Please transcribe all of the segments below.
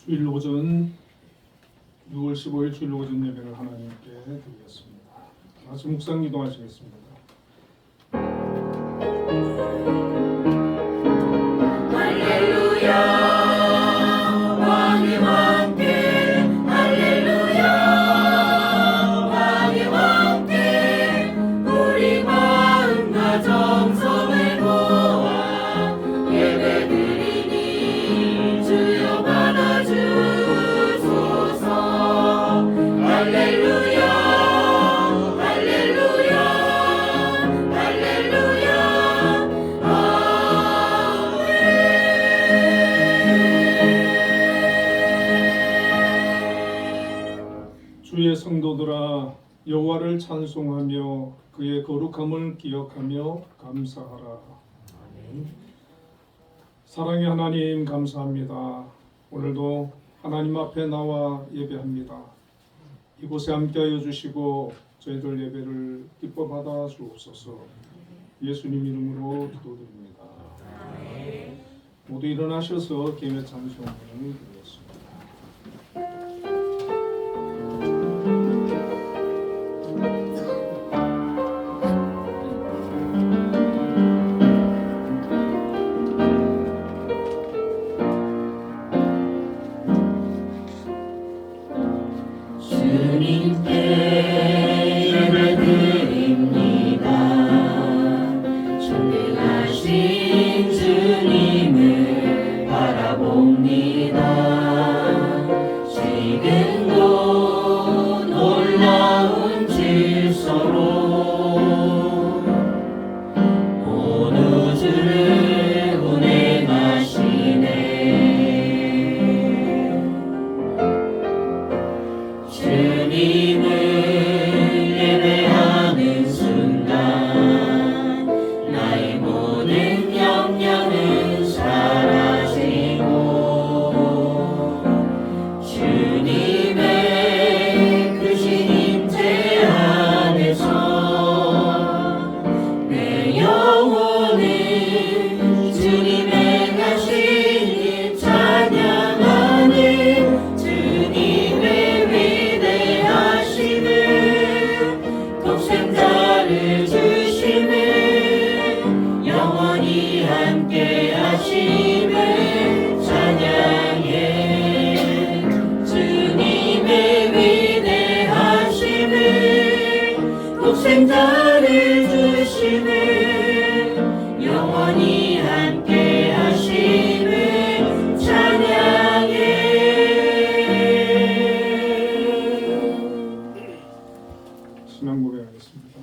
주일 오전 6월 15일 주일 오전 예배를 하나님께 드리겠습니다. 같이 묵상 기도하시겠습니다. 주의 성도들아, 여호와를 찬송하며 그의 거룩함을 기억하며 감사하라. 사랑의 하나님, 감사합니다. 오늘도 하나님 앞에 나와 예배합니다. 이곳에 함께하여 주시고 저희들 예배를 기뻐 받아 주옵소서. 예수님 이름으로 기도드립니다. 모두 일어나셔서 개회 찬송을 드리겠습니다. 독생자를 주심을 영원히 함께 하심을 찬양해. 신앙 고백하겠습니다.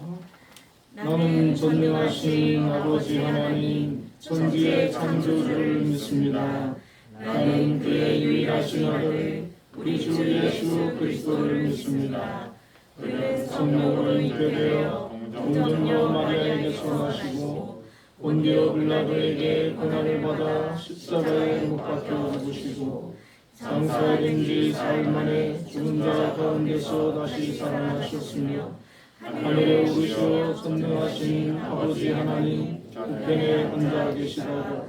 나는 전능하신 아버지 하나님 천지의 창조주를 믿습니다. 나는 그의 유일하신 아들 우리 주 예수 그리스도를 믿습니다. 그는 성령으로 잉태되어 동정녀 마리아에게서 나시고 본디오 빌라도에게 고난을 받아 십자가에 못 박혀 죽으시고 장사된 지 사흘 만에 죽은 자 가운데서 다시 살아나셨으며 하늘에 오르셔 전능하신 아버지 하나님 우편에 앉아 계시다가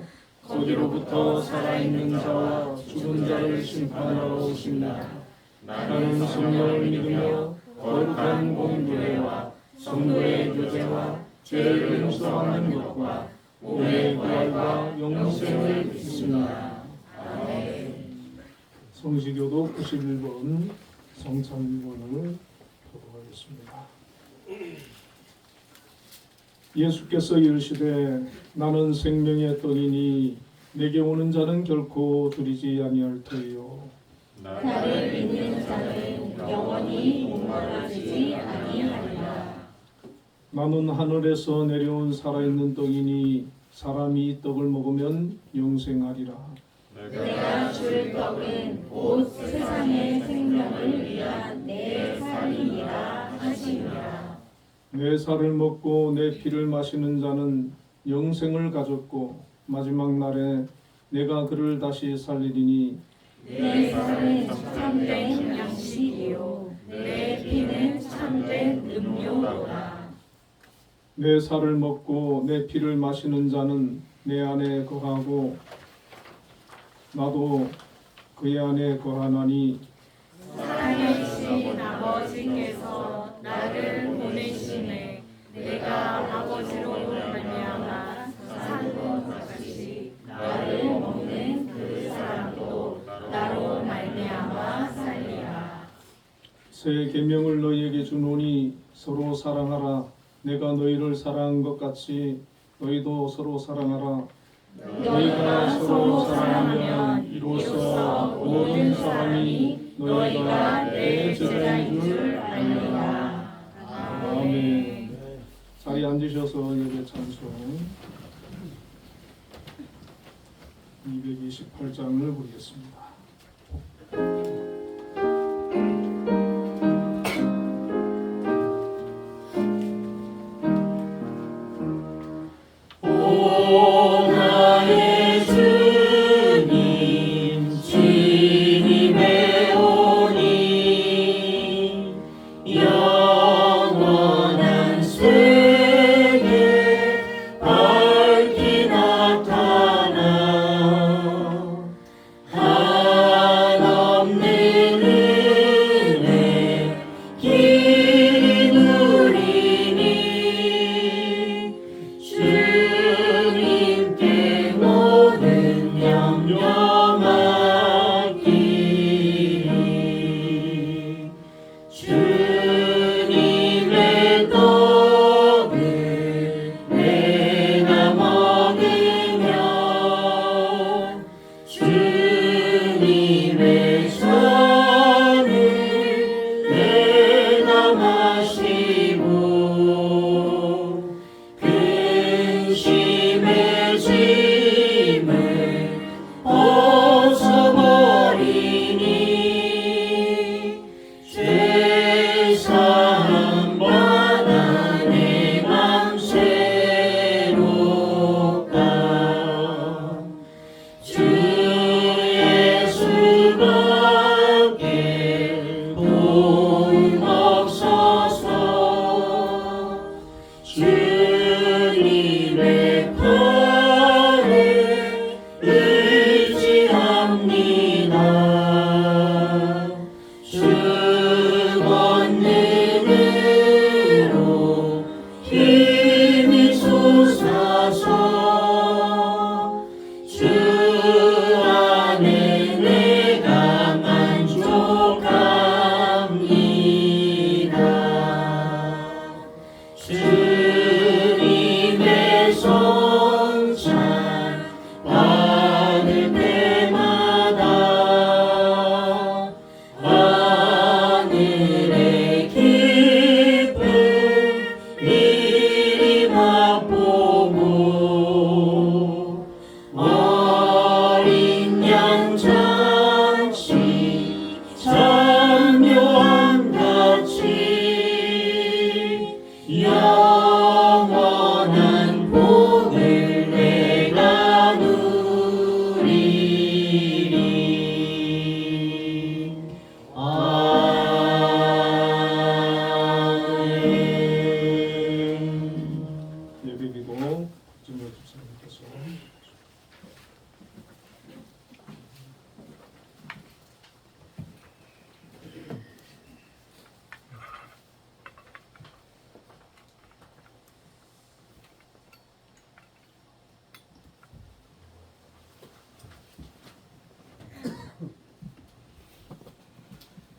거기로부터 살아있는 자와 죽은 자를 심판하러 오십니다. 나는 성령을 믿으며 거룩한 공교회와 성도의 교제와 죄를 용서하는 것과 몸의 부활과 영생을 믿습니다. 아멘. 성시교도 91번 성찬문을 교독하겠습니다. 예수께서 이르시되 나는 생명의 떡이니 내게 오는 자는 결코 들이지 아니할 터이요 나를 믿는 자는 영원히 목마르지 아니하리라. 나는 하늘에서 내려온 살아있는 떡이니 사람이 이 떡을 먹으면 영생하리라. 내가 줄 떡은 곧 세상의 생명을 위한 내 살이니라 하시니라. 내 살을 먹고 내 피를 마시는 자는 영생을 가졌고 마지막 날에 내가 그를 다시 살리리니 내 살은 참된 양식이요 내 피는 참된 음료로다. 내 살을 먹고 내 피를 마시는 자는 내 안에 거하고 나도 그의 안에 거하나니 살아계신 아버지께서 나를 보내심에 내가 아버지로 말미암아 사는 것 같이 나를 먹는 그 사람도 나로 말미암아 살리라. 새 계명을 너희에게 주노니 서로 사랑하라. 내가 너희를 사랑한 것 같이 너희도 서로 사랑하라. 너희가 서로 사랑하면 이로써 모든 사람이 너희가 내 제자인 줄 알리라. 아멘. 자리에 앉으셔서 예배 찬송 228장을 부르겠습니다.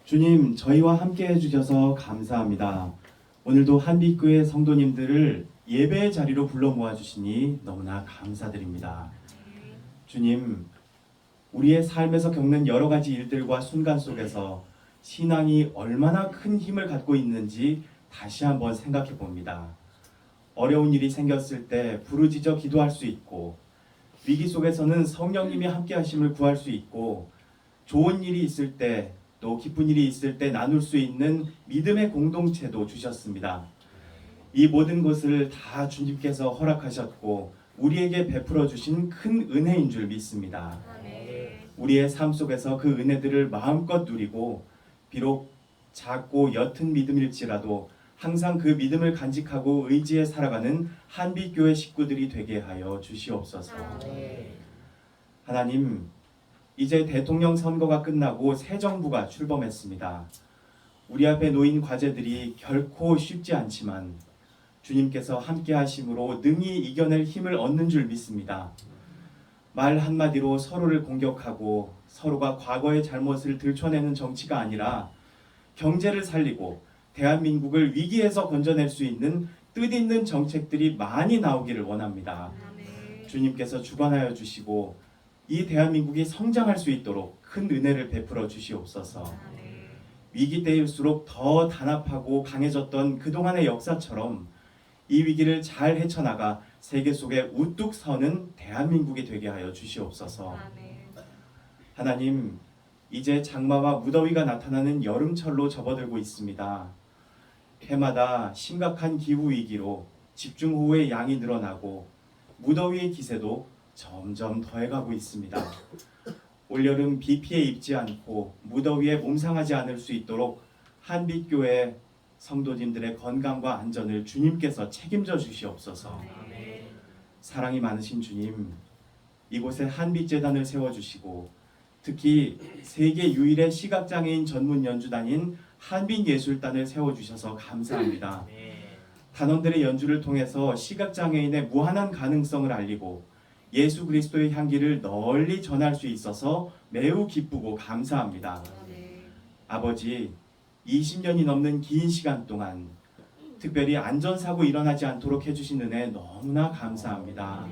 주님, 저희와 함께 해주셔서 감사합니다. 오늘도 한빛교회 성도님들을 예배의 자리로 불러 모아주시니 너무나 감사드립니다. 주님, 우리의 삶에서 겪는 여러 가지 일들과 순간 속에서 신앙이 얼마나 큰 힘을 갖고 있는지 다시 한번 생각해 봅니다. 어려운 일이 생겼을 때 부르짖어 기도할 수 있고, 위기 속에서는 성령님이 함께 하심을 구할 수 있고, 좋은 일이 있을 때 또 기쁜 일이 있을 때 나눌 수 있는 믿음의 공동체도 주셨습니다. 이 모든 것을 다 주님께서 허락하셨고 우리에게 베풀어 주신 큰 은혜인 줄 믿습니다. 우리의 삶 속에서 그 은혜들을 마음껏 누리고, 비록 작고 옅은 믿음일지라도 항상 그 믿음을 간직하고 의지해 살아가는 한빛교회 식구들이 되게 하여 주시옵소서. 하나님, 이제 대통령 선거가 끝나고 새 정부가 출범했습니다. 우리 앞에 놓인 과제들이 결코 쉽지 않지만 주님께서 함께 하심으로 능히 이겨낼 힘을 얻는 줄 믿습니다. 말 한마디로 서로를 공격하고 서로가 과거의 잘못을 들춰내는 정치가 아니라 경제를 살리고 대한민국을 위기에서 건져낼 수 있는 뜻있는 정책들이 많이 나오기를 원합니다. 주님께서 주관하여 주시고 이 대한민국이 성장할 수 있도록 큰 은혜를 베풀어 주시옵소서. 위기 때일수록 더 단합하고 강해졌던 그동안의 역사처럼 이 위기를 잘 헤쳐나가 세계 속에 우뚝 서는 대한민국이 되게 하여 주시옵소서. 하나님, 이제 장마와 무더위가 나타나는 여름철로 접어들고 있습니다. 해마다 심각한 기후 위기로 집중호우의 양이 늘어나고 무더위의 기세도 점점 더해가고 있습니다. 올여름 비 피해 입지 않고 무더위에 몸상하지 않을 수 있도록 한빛교회 성도님들의 건강과 안전을 주님께서 책임져 주시옵소서. 사랑이 많으신 주님, 이곳에 한빛재단을 세워주시고 특히 세계 유일의 시각장애인 전문 연주단인 한빛예술단을 세워주셔서 감사합니다. 단원들의 연주를 통해서 시각장애인의 무한한 가능성을 알리고 예수 그리스도의 향기를 널리 전할 수 있어서 매우 기쁘고 감사합니다. 아버지, 20년이 넘는 긴 시간 동안 특별히 안전사고 일어나지 않도록 해주신 은혜 너무나 감사합니다.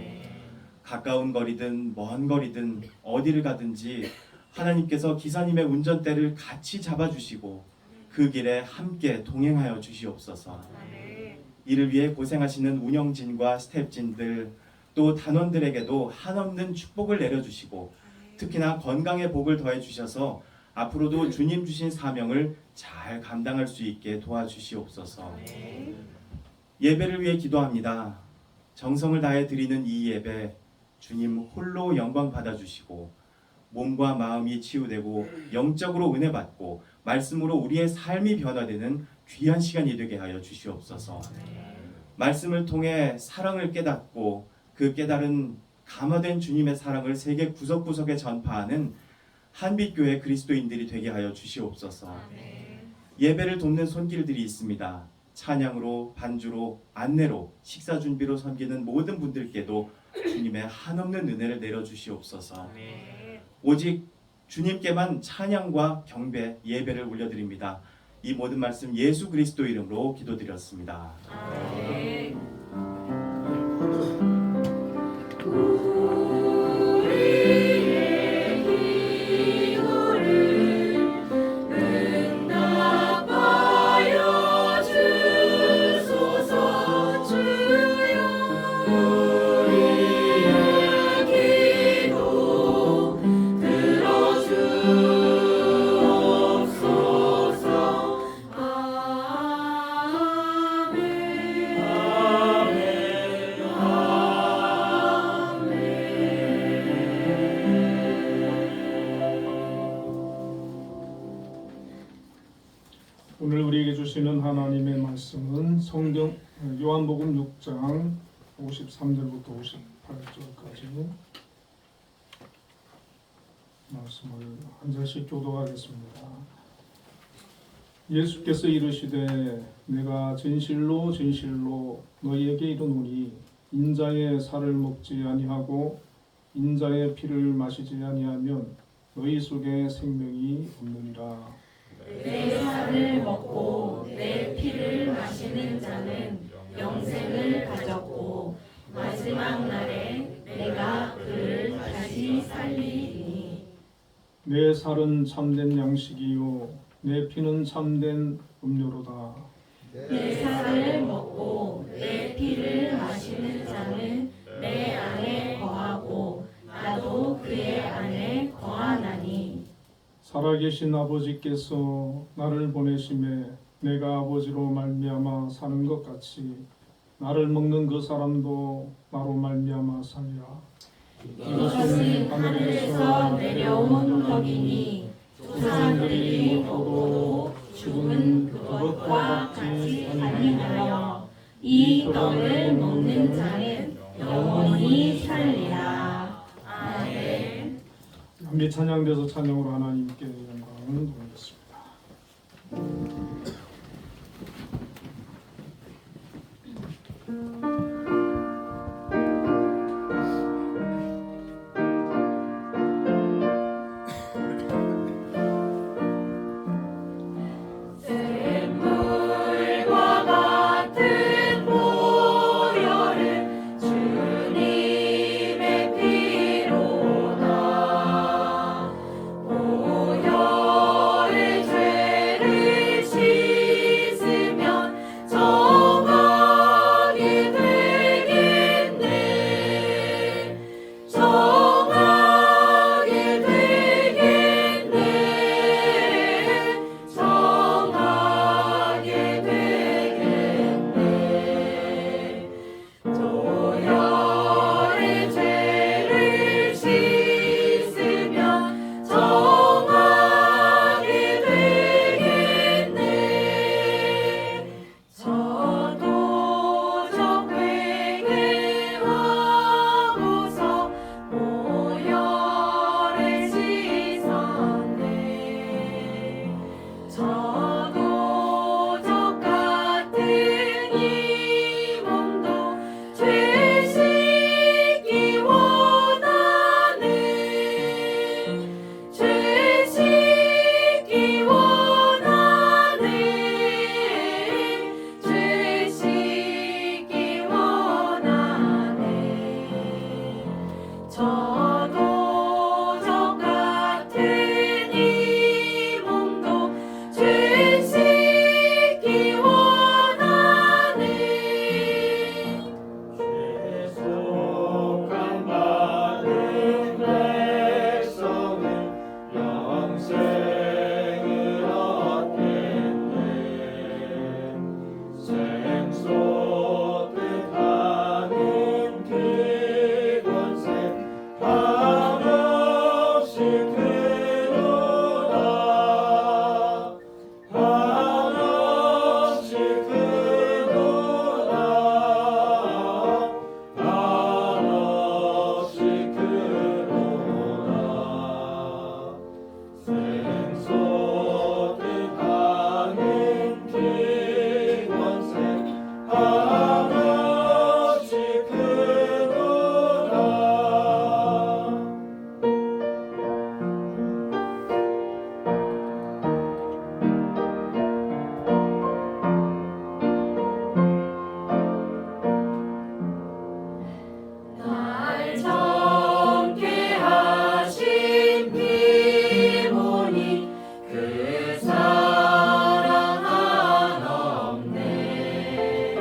가까운 거리든 먼 거리든 어디를 가든지 하나님께서 기사님의 운전대를 같이 잡아주시고 그 길에 함께 동행하여 주시옵소서. 이를 위해 고생하시는 운영진과 스태프진들 또 단원들에게도 한없는 축복을 내려주시고 특히나 건강의 복을 더해 주셔서 앞으로도 주님 주신 사명을 잘 감당할 수 있게 도와주시옵소서. 예배를 위해 기도합니다. 정성을 다해 드리는 이 예배 주님 홀로 영광 받아주시고 몸과 마음이 치유되고 영적으로 은혜 받고 말씀으로 우리의 삶이 변화되는 귀한 시간이 되게 하여 주시옵소서. 말씀을 통해 사랑을 깨닫고 그 깨달은 감화된 주님의 사랑을 세계 구석구석에 전파하는 한빛교회 그리스도인들이 되게 하여 주시옵소서. 예배를 돕는 손길들이 있습니다. 찬양으로, 반주로, 안내로, 식사 준비로 섬기는 모든 분들께도 주님의 한없는 은혜를 내려주시옵소서. 오직 주님께만 찬양과 경배, 예배를 올려드립니다. 이 모든 말씀 예수 그리스도 이름으로 기도드렸습니다. 아멘. 오늘 우리에게 주시는 하나님의 말씀은 성경 요한복음 6장 53절부터 58절까지 말씀을 한 절씩 교독하겠습니다. 예수께서 이르시되 내가 진실로 진실로 너희에게 이르노니 인자의 살을 먹지 아니하고 인자의 피를 마시지 아니하면 너희 속에 생명이 없느니라. 내 살을 먹고 내 피를 마시는 자는 영생을 가졌고 마지막 날에 내가 그를 다시 살리리니. 내 살은 참된 양식이요 내 피는 참된 음료로다. 내 살을 먹고 내 피를 마시는 자는 내 안에 거하고 나도 그의 안에 거하나니. 살아계신 아버지께서 나를 보내심에 내가 아버지로 말미암아 사는 것 같이 나를 먹는 그 사람도 나로 말미암아 살리라. 이것은 하늘에서 내려온 떡이니 조상들이 먹고 죽은 그것과 같이 아니하여 이 떡을 먹는 자는 영원히 살리라. 아멘. 한비 찬양돼서 찬양으로 하나님께 영광을 돌리겠습니다. 샘물과 같은 보혈은 주님의 피로다. 보혈의 죄를 씻으면 정하게 되겠네. 정하게 되겠네. 정하게 되겠네. 보혈의 죄를 씻으면 정하게 되겠네. 저도적 회개하고서 보혈에 씻었네. 저도적 같은 이 몸도 죄 씻기 원하네. 죄 씻기 원하네. 죄 씻기 원하네. 저도적 같은 이 몸도 죄 씻기 원하네. 속한 많은 백성은 영생을 얻겠네. 샘솟듯 하는 그 권세 한없이 크도다. 한없이 크도다. 한없이 크도다. 샘솟듯 하는 그 권세 한없이 크도다. 날 젊게 하신 피보니 그 사랑 한없네.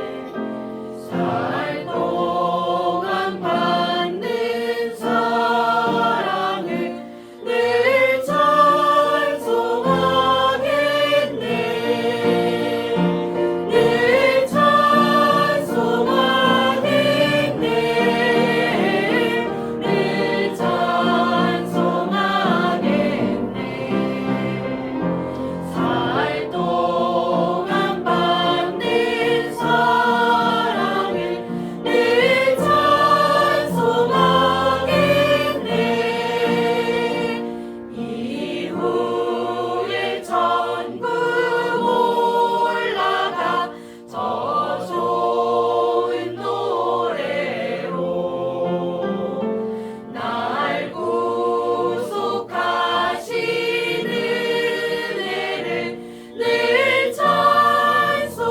살 동안 받는 사랑을 늘 찬송하겠네. 늘 찬송하겠네. 늘 찬송하겠네. 살 동안 받는 사랑을 늘 찬송하겠네. 이후에 천국 올라가 저 좋은 노래로 날 구속하신 은혜를 늘 찬송하겠네.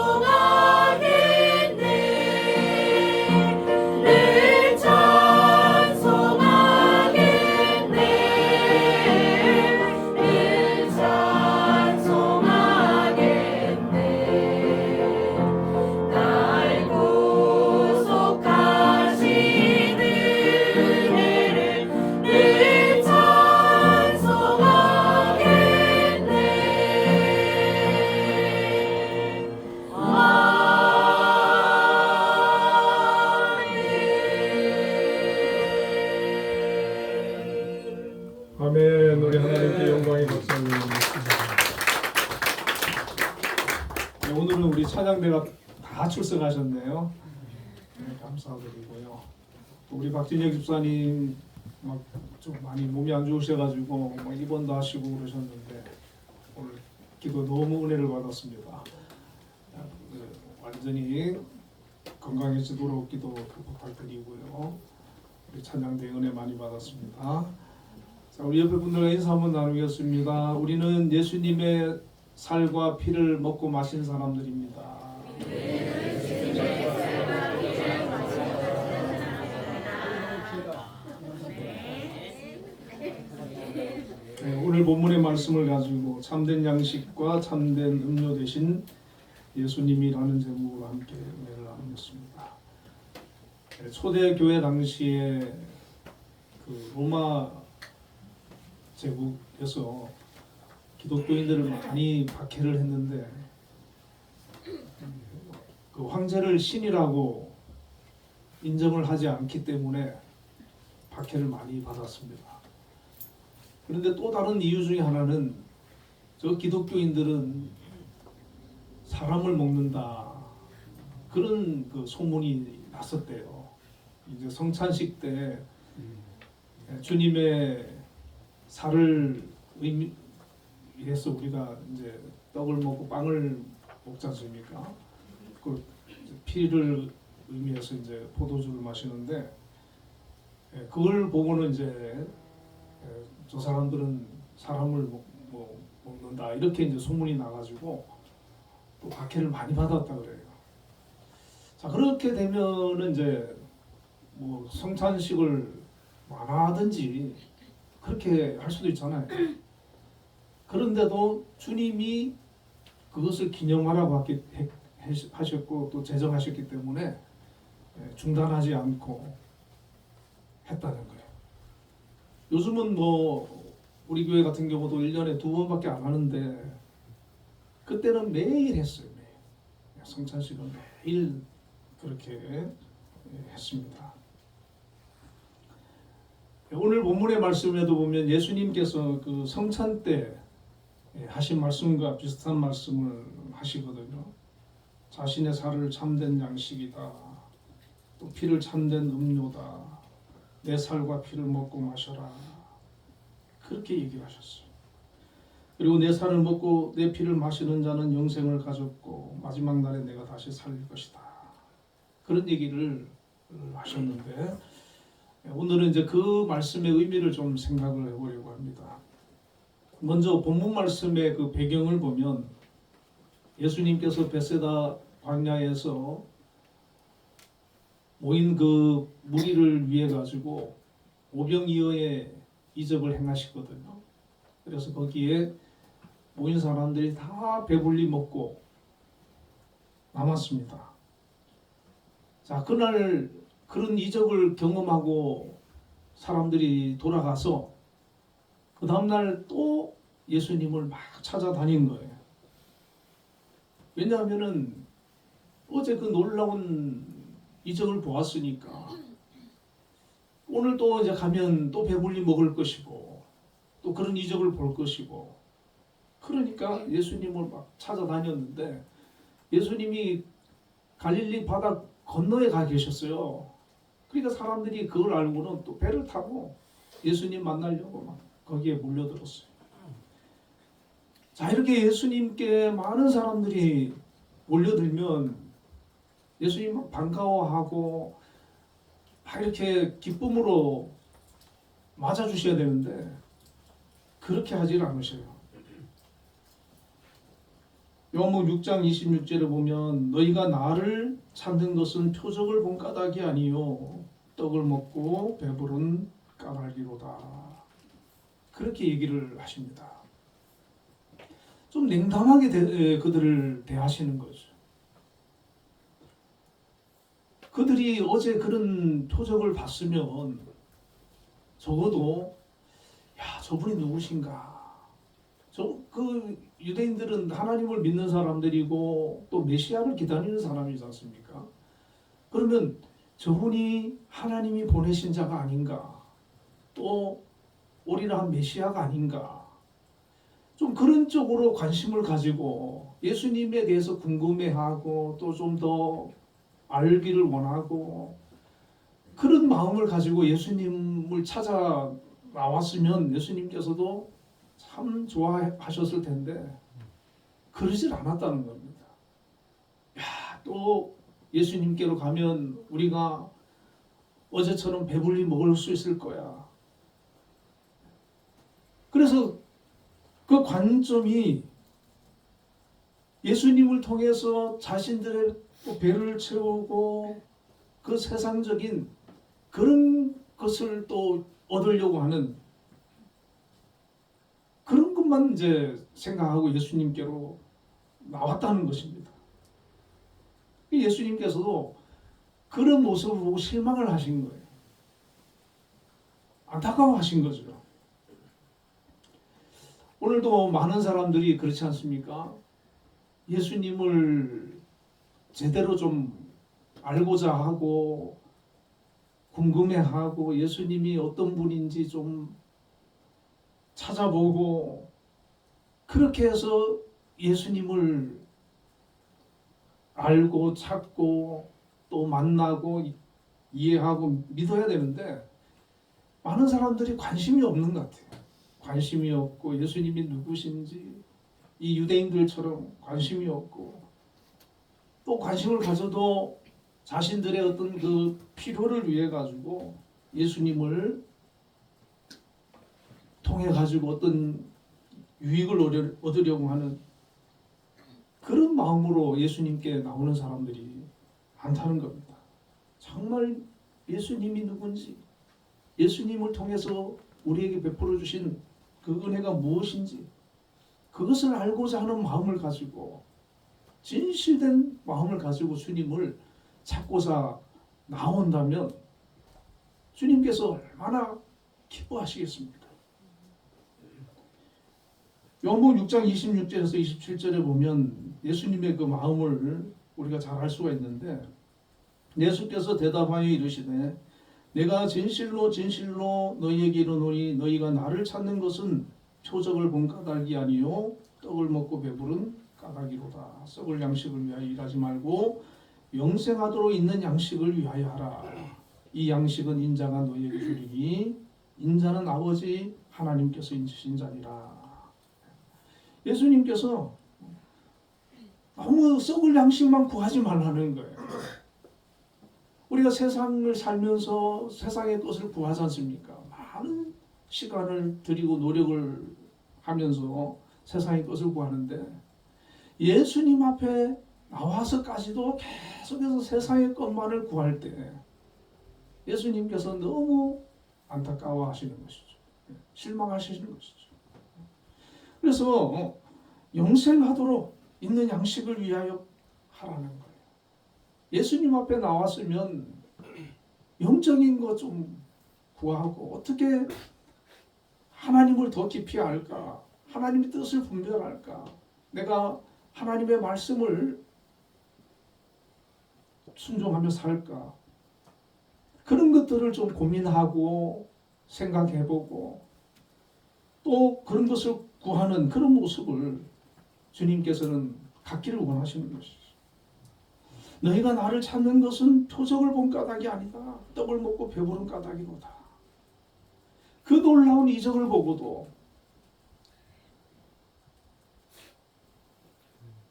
늘 찬송하겠네. 늘 찬송하겠네. 날 구속하신 은혜를 늘 찬송하겠네. 아멘. 우리 하나님께 영광이 박수드리겠습니다. 네, 오늘은 우리 찬양대가 다 출석하셨네요. 네, 감사드리고요. 우리 박진혁 집사님 막 좀 많이 몸이 안 좋으셔가지고 막 입원도 하시고 그러셨는데 오늘 기도 너무 은혜를 받았습니다. 완전히 건강해지도록 기도 부탁드리고요. 우리 찬양대 은혜 많이 받았습니다. 자, 우리 옆에 분들과 인사 한번 나누겠습니다. 우리는 예수님의 살과 피를 먹고 마신 사람들입니다. 네, 오늘 본문의 말씀을 가지고 참된 양식과 참된 음료 대신 예수님이라는 제목으로 함께 은혜를 나누겠습니다. 네, 초대교회 당시에 그 로마 제국에서 기독교인들을 많이 박해를 했는데 그 황제를 신이라고 인정을 하지 않기 때문에 박해를 많이 받았습니다. 그런데 또 다른 이유 중에 하나는 저 기독교인들은 사람을 먹는다 그런 그 소문이 났었대요. 이제 성찬식 때 주님의 살을 의미해서 우리가 이제 떡을 먹고 빵을 먹지 않습니까? 그 피를 의미해서 이제 포도주를 마시는데 그걸 보고는 이제 저 사람들은 사람을 먹는다 이렇게 이제 소문이 나가지고 또 박해를 많이 받았다 그래요. 자 그렇게 되면은 이제 뭐 성찬식을 안 하든지 그렇게 할 수도 있잖아요. 그런데도 주님이 그것을 기념하라고 하셨고 또 제정하셨기 때문에 중단하지 않고 했다는 거예요. 요즘은 뭐 우리 교회 같은 경우도 1년에 2번밖에 안 하는데 그때는 매일 했어요. 매일. 성찬식은 매일 그렇게 했습니다. 오늘 본문의 말씀에도 보면 예수님께서 그 성찬 때 하신 말씀과 비슷한 말씀을 하시거든요. 자신의 살을 참된 양식이다. 또 피를 참된 음료다. 내 살과 피를 먹고 마셔라. 그렇게 얘기를 하셨어요. 그리고 내 살을 먹고 내 피를 마시는 자는 영생을 가졌고 마지막 날에 내가 다시 살릴 것이다. 그런 얘기를 하셨는데 오늘은 이제 그 말씀의 의미를 좀 생각을 해보려고 합니다. 먼저 본문 말씀의 그 배경을 보면 예수님께서 베세다 광야에서 모인 그 무리를 위해 가지고 오병이어의 이적을 행하시거든요. 그래서 거기에 모인 사람들이 다 배불리 먹고 남았습니다. 자, 그날 그런 이적을 경험하고 사람들이 돌아가서 그 다음날 또 예수님을 막 찾아다닌 거예요. 왜냐하면은 어제 그 놀라운 이적을 보았으니까 오늘 또 이제 가면 또 배불리 먹을 것이고 또 그런 이적을 볼 것이고 그러니까 예수님을 막 찾아다녔는데 예수님이 갈릴리 바다 건너에 가 계셨어요. 그러니까 사람들이 그걸 알고는 또 배를 타고 예수님 만나려고 막 거기에 몰려들었어요. 자, 이렇게 예수님께 많은 사람들이 몰려들면 예수님 막 반가워하고 막 이렇게 기쁨으로 맞아주셔야 되는데 그렇게 하질 않으셔요. 요한복음 6장 26절에 보면 너희가 나를 찾는 것은 표적을 본 까닭이 아니요 떡을 먹고 배부른 까닭이로다. 그렇게 얘기를 하십니다. 좀 냉담하게 그들을 대하시는 거죠. 그들이 어제 그런 표적을 봤으면 적어도 야 저분이 누구신가? 그 유대인들은 하나님을 믿는 사람들이고 또 메시아를 기다리는 사람이지 않습니까? 그러면 저분이 하나님이 보내신 자가 아닌가? 또 오리라 한 메시아가 아닌가? 좀 그런 쪽으로 관심을 가지고 예수님에 대해서 궁금해하고 또 좀 더 알기를 원하고 그런 마음을 가지고 예수님을 찾아 나왔으면 예수님께서도 참 좋아하셨을 텐데 그러질 않았다는 겁니다. 야, 또 예수님께로 가면 우리가 어제처럼 배불리 먹을 수 있을 거야. 그래서 그 관점이 예수님을 통해서 자신들의 또 배를 채우고 그 세상적인 그런 것을 또 얻으려고 하는 그런 것만 이제 생각하고 예수님께로 나왔다는 것입니다. 예수님께서도 그런 모습을 보고 실망을 하신 거예요. 안타까워하신 거죠. 오늘도 많은 사람들이 그렇지 않습니까? 예수님을 제대로 좀 알고자 하고 궁금해하고 예수님이 어떤 분인지 좀 찾아보고 그렇게 해서 예수님을 알고 찾고 또 만나고 이해하고 믿어야 되는데 많은 사람들이 관심이 없는 것 같아요. 관심이 없고 예수님이 누구신지 이 유대인들처럼 관심이 없고 또 관심을 가져도 자신들의 어떤 그 필요를 위해 가지고 예수님을 통해 가지고 어떤 유익을 얻으려고 하는 그런 마음으로 예수님께 나오는 사람들이 많다는 겁니다. 정말 예수님이 누군지 예수님을 통해서 우리에게 베풀어 주신 그 은혜가 무엇인지 그것을 알고자 하는 마음을 가지고 진실된 마음을 가지고 주님을 찾고자 나온다면 주님께서 얼마나 기뻐하시겠습니까? 요한복음 6장 26절에서 27절에 보면 예수님의 그 마음을 우리가 잘 알 수가 있는데 예수께서 대답하여 이르시되 내가 진실로 진실로 너희에게 이르노니 너희가 나를 찾는 것은 표적을 본 까닭이 아니요 떡을 먹고 배부른 까닭이로다. 썩을 양식을 위하여 일하지 말고 영생하도록 있는 양식을 위하여 하라. 이 양식은 인자가 너희에게 주리니 인자는 아버지 하나님께서 인치신 자니라. 예수님께서 너무 썩을 양식만 구하지 말라는 거예요. 우리가 세상을 살면서 세상의 것을 구하지 않습니까? 많은 시간을 들이고 노력을 하면서 세상의 것을 구하는데 예수님 앞에 나와서까지도 계속해서 세상의 것만을 구할 때 예수님께서 너무 안타까워하시는 것이죠. 실망하시는 것이죠. 그래서 영생하도록 있는 양식을 위하여 하라는 거예요. 예수님 앞에 나왔으면 영적인 것 좀 구하고 어떻게 하나님을 더 깊이 알까? 하나님의 뜻을 분별할까? 내가 하나님의 말씀을 순종하며 살까? 그런 것들을 좀 고민하고 생각해보고 또 그런 것을 구하는 그런 모습을 주님께서는 갖기를 원하시는 것이죠. 너희가 나를 찾는 것은 표적을 본 까닭이 아니다. 떡을 먹고 배부른 까닭이로다. 그 놀라운 이적을 보고도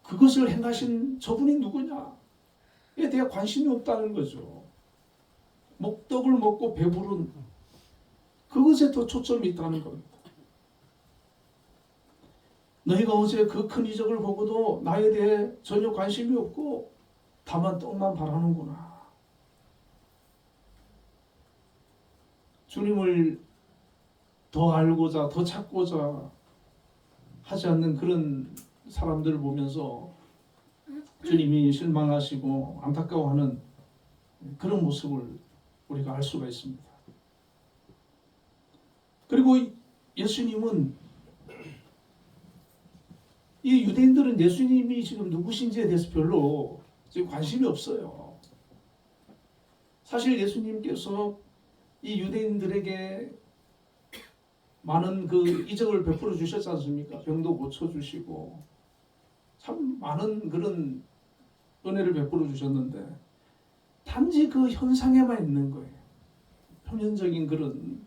그것을 행하신 저분이 누구냐에 대해 관심이 없다는 거죠. 떡을 먹고 배부른 그것에 더 초점이 있다는 겁니다. 너희가 어제 그 큰 이적을 보고도 나에 대해 전혀 관심이 없고 다만 떡만 바라는구나. 주님을 더 알고자 더 찾고자 하지 않는 그런 사람들을 보면서 주님이 실망하시고 안타까워하는 그런 모습을 우리가 알 수가 있습니다. 그리고 예수님은 이 유대인들은 예수님이 지금 누구신지에 대해서 별로 지금 관심이 없어요. 사실 예수님께서 이 유대인들에게 많은 그 이적을 베풀어 주셨지 않습니까? 병도 고쳐 주시고 참 많은 그런 은혜를 베풀어 주셨는데 단지 그 현상에만 있는 거예요. 표면적인 그런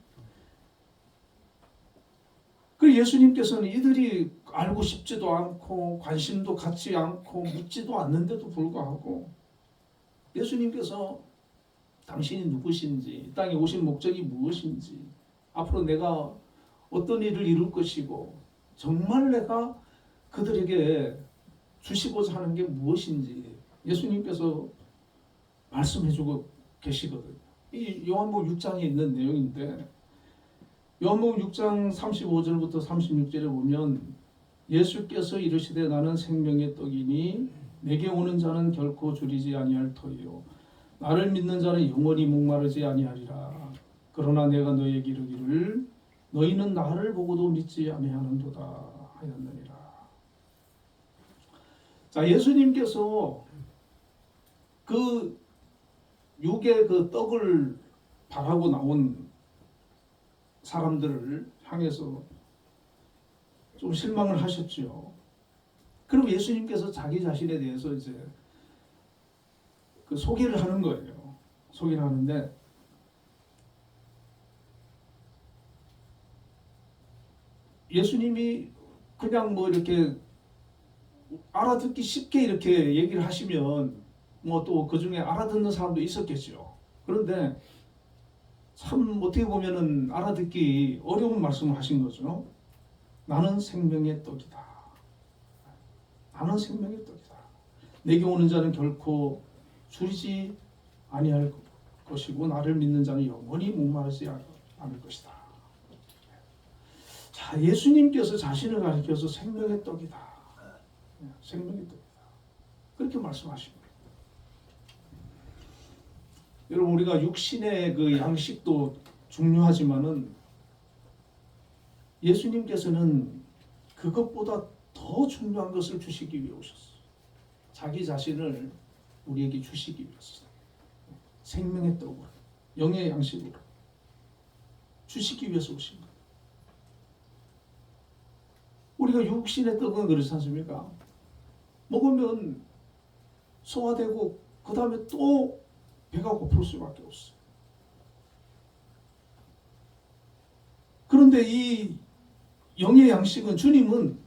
그 예수님께서는 이들이 알고 싶지도 않고 관심도 갖지 않고 묻지도 않는데도 불구하고 예수님께서 당신이 누구신지, 이 땅에 오신 목적이 무엇인지, 앞으로 내가 어떤 일을 이룰 것이고 정말 내가 그들에게 주시고자 하는 게 무엇인지 예수님께서 말씀해주고 계시거든요. 이 요한복음 6장에 있는 내용인데 요한복음 6장 35절부터 36절에 보면 예수께서 이르시되 나는 생명의 떡이니 내게 오는 자는 결코 줄이지 아니할 터이요 나를 믿는 자는 영원히 목마르지 아니하리라. 그러나 내가 너희에게 이르기를 너희는 나를 보고도 믿지 아니하는도다 하였느니라. 자, 예수님께서 그 육의 그 떡을 바라고 나온 사람들을 향해서 좀 실망을 하셨죠. 그럼 예수님께서 자기 자신에 대해서 이제 그 소개를 하는 거예요. 소개를 하는데 예수님이 그냥 뭐 이렇게 알아듣기 쉽게 이렇게 얘기를 하시면 뭐 또 그 중에 알아듣는 사람도 있었겠죠. 그런데 참 어떻게 보면은 알아듣기 어려운 말씀을 하신 거죠. 나는 생명의 떡이다. 나는 생명의 떡이다. 내게 오는 자는 결코 줄이지 아니할 것이고 나를 믿는 자는 영원히 목마르지 않을 것이다. 자, 예수님께서 자신을 가리켜서 생명의 떡이다. 생명의 떡이다. 그렇게 말씀하십니다. 여러분 우리가 육신의 그 양식도 중요하지만은 예수님께서는 그것보다 더 중요한 것을 주시기 위해 오셨어요. 자기 자신을 우리에게 주시기 위해서 생명의 떡으로 영의 양식으로 주시기 위해서 오신 거예요. 우리가 육신의 떡은 그렇지 않습니까? 먹으면 소화되고 그 다음에 또 배가 고플 수밖에 없어요. 그런데 이 영의 양식은 주님은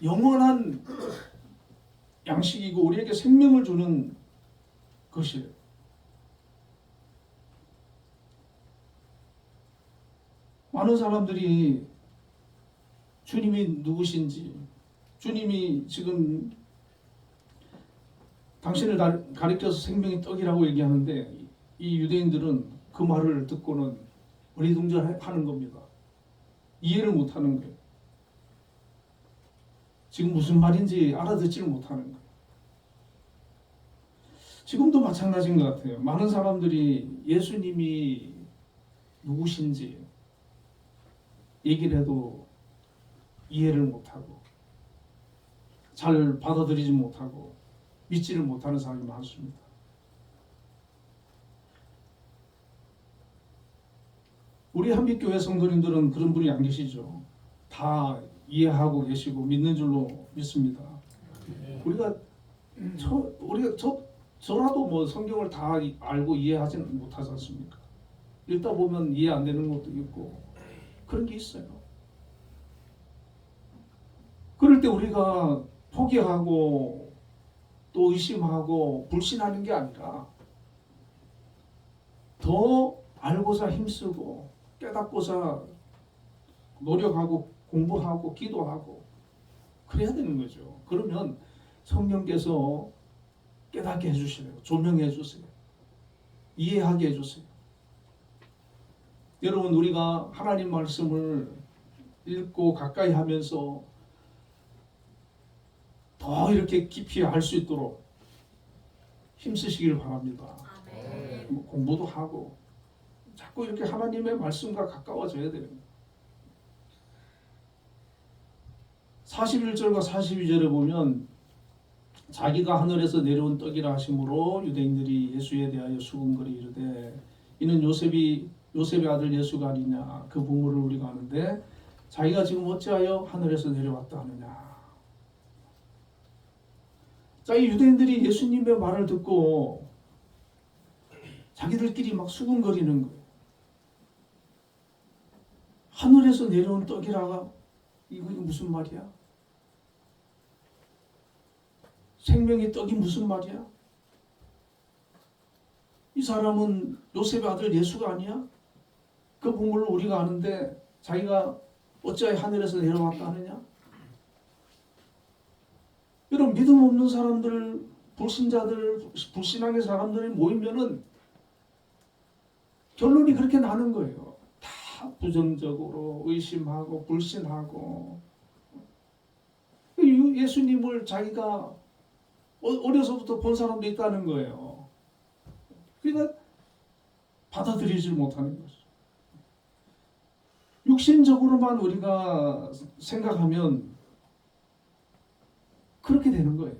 영원한 양식이고 우리에게 생명을 주는 것이에요. 많은 사람들이 주님이 누구신지, 주님이 지금 당신을 가리켜서 생명의 떡이라고 얘기하는데 이 유대인들은 그 말을 듣고는 어리둥절하는 겁니다. 이해를 못하는 거예요. 지금 무슨 말인지 알아듣지를 못하는 거예요. 지금도 마찬가지인 것 같아요. 많은 사람들이 예수님이 누구신지 얘기를 해도 이해를 못하고 잘 받아들이지 못하고 믿지를 못하는 사람이 많습니다. 우리 한빛교회 성도님들은 그런 분이 안 계시죠. 다 이해하고 계시고 믿는 줄로 믿습니다. 저라도 뭐 성경을 다 알고 이해하지는 못하지 않습니까? 읽다 보면 이해 안 되는 것도 있고 그런 게 있어요. 그럴 때 우리가 포기하고 또 의심하고 불신하는 게 아니라 더 알고자 힘쓰고 깨닫고자 노력하고 공부하고 기도하고 그래야 되는 거죠. 그러면 성령께서 깨닫게 해주시래요. 조명해 주세요. 이해하게 해주세요. 여러분 우리가 하나님 말씀을 읽고 가까이 하면서 더 이렇게 깊이 알 수 있도록 힘쓰시길 바랍니다. 공부도 하고 자꾸 이렇게 하나님의 말씀과 가까워져야 돼요. 41절과 42절에 보면 자기가 하늘에서 내려온 떡이라 하심으로 유대인들이 예수에 대하여 수군거리 이르되 이는 요셉의 아들 예수가 아니냐 그 부모를 우리가 아는데 자기가 지금 어찌하여 하늘에서 내려왔다 하느냐. 자, 이 유대인들이 예수님의 말을 듣고 자기들끼리 막 수군거리는 거예요. 하늘에서 내려온 떡이라가 이거 무슨 말이야? 생명의 떡이 무슨 말이야? 이 사람은 요셉의 아들 예수가 아니야? 그 본문을 우리가 아는데 자기가 어찌하여 하늘에서 내려왔다 하느냐? 이런 믿음 없는 사람들, 불신자들, 불신앙의 사람들이 모이면은 결론이 그렇게 나는 거예요. 다 부정적으로 의심하고 불신하고. 예수님을 자기가 어려서부터 본 사람도 있다는 거예요. 그러니까 받아들이지 못하는 거죠. 육신적으로만 우리가 생각하면 그렇게 되는 거예요.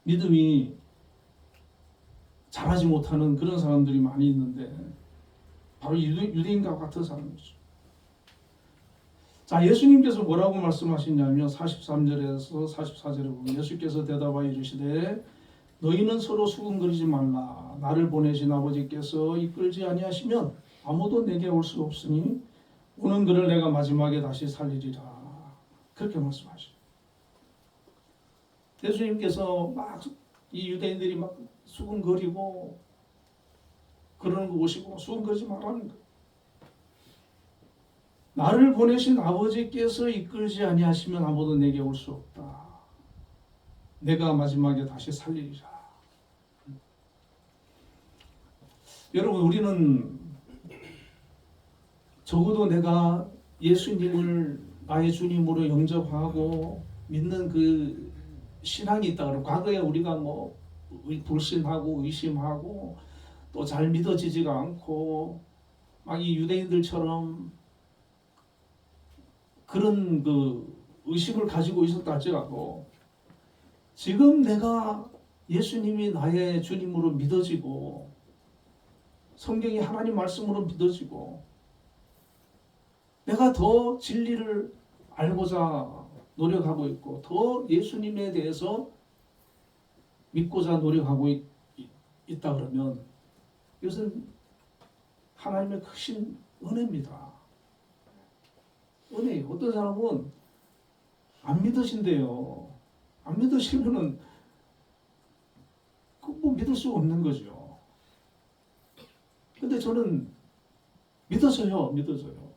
믿음이 자라지 못하는 그런 사람들이 많이 있는데 바로 유대인과 같은 사람이죠. 자, 예수님께서 뭐라고 말씀하시냐면 43절에서 44절에 보면 예수께서 대답하여 이르시되 너희는 서로 수군거리지 말라. 나를 보내신 아버지께서 이끌지 아니하시면 아무도 내게 올 수 없으니 오는 그를 내가 마지막에 다시 살리리라. 그렇게 말씀하시죠. 예수님께서 막 이 유대인들이 막 수군거리고 그러는 거 오시고 수군거리지 말라는 거예요. 나를 보내신 아버지께서 이끌지 아니하시면 아무도 내게 올 수 없다. 내가 마지막에 다시 살리리라. 여러분, 우리는 적어도 내가 예수님을 나의 주님으로 영접하고 믿는 그 신앙이 있다 그러면 과거에 우리가 뭐 불신하고 의심하고 또 잘 믿어지지가 않고 막 이 유대인들처럼 그런 그 의심을 가지고 있었다 할지라도 지금 내가 예수님이 나의 주님으로 믿어지고 성경이 하나님 말씀으로 믿어지고 내가 더 진리를 알고자 노력하고 있고 더 예수님에 대해서 믿고자 노력하고 있다 그러면 이것은 하나님의 크신 은혜입니다. 은혜예요. 어떤 사람은 안 믿으신대요. 안 믿으시면은 뭐 믿을 수 없는 거죠. 근데 저는 믿어져요.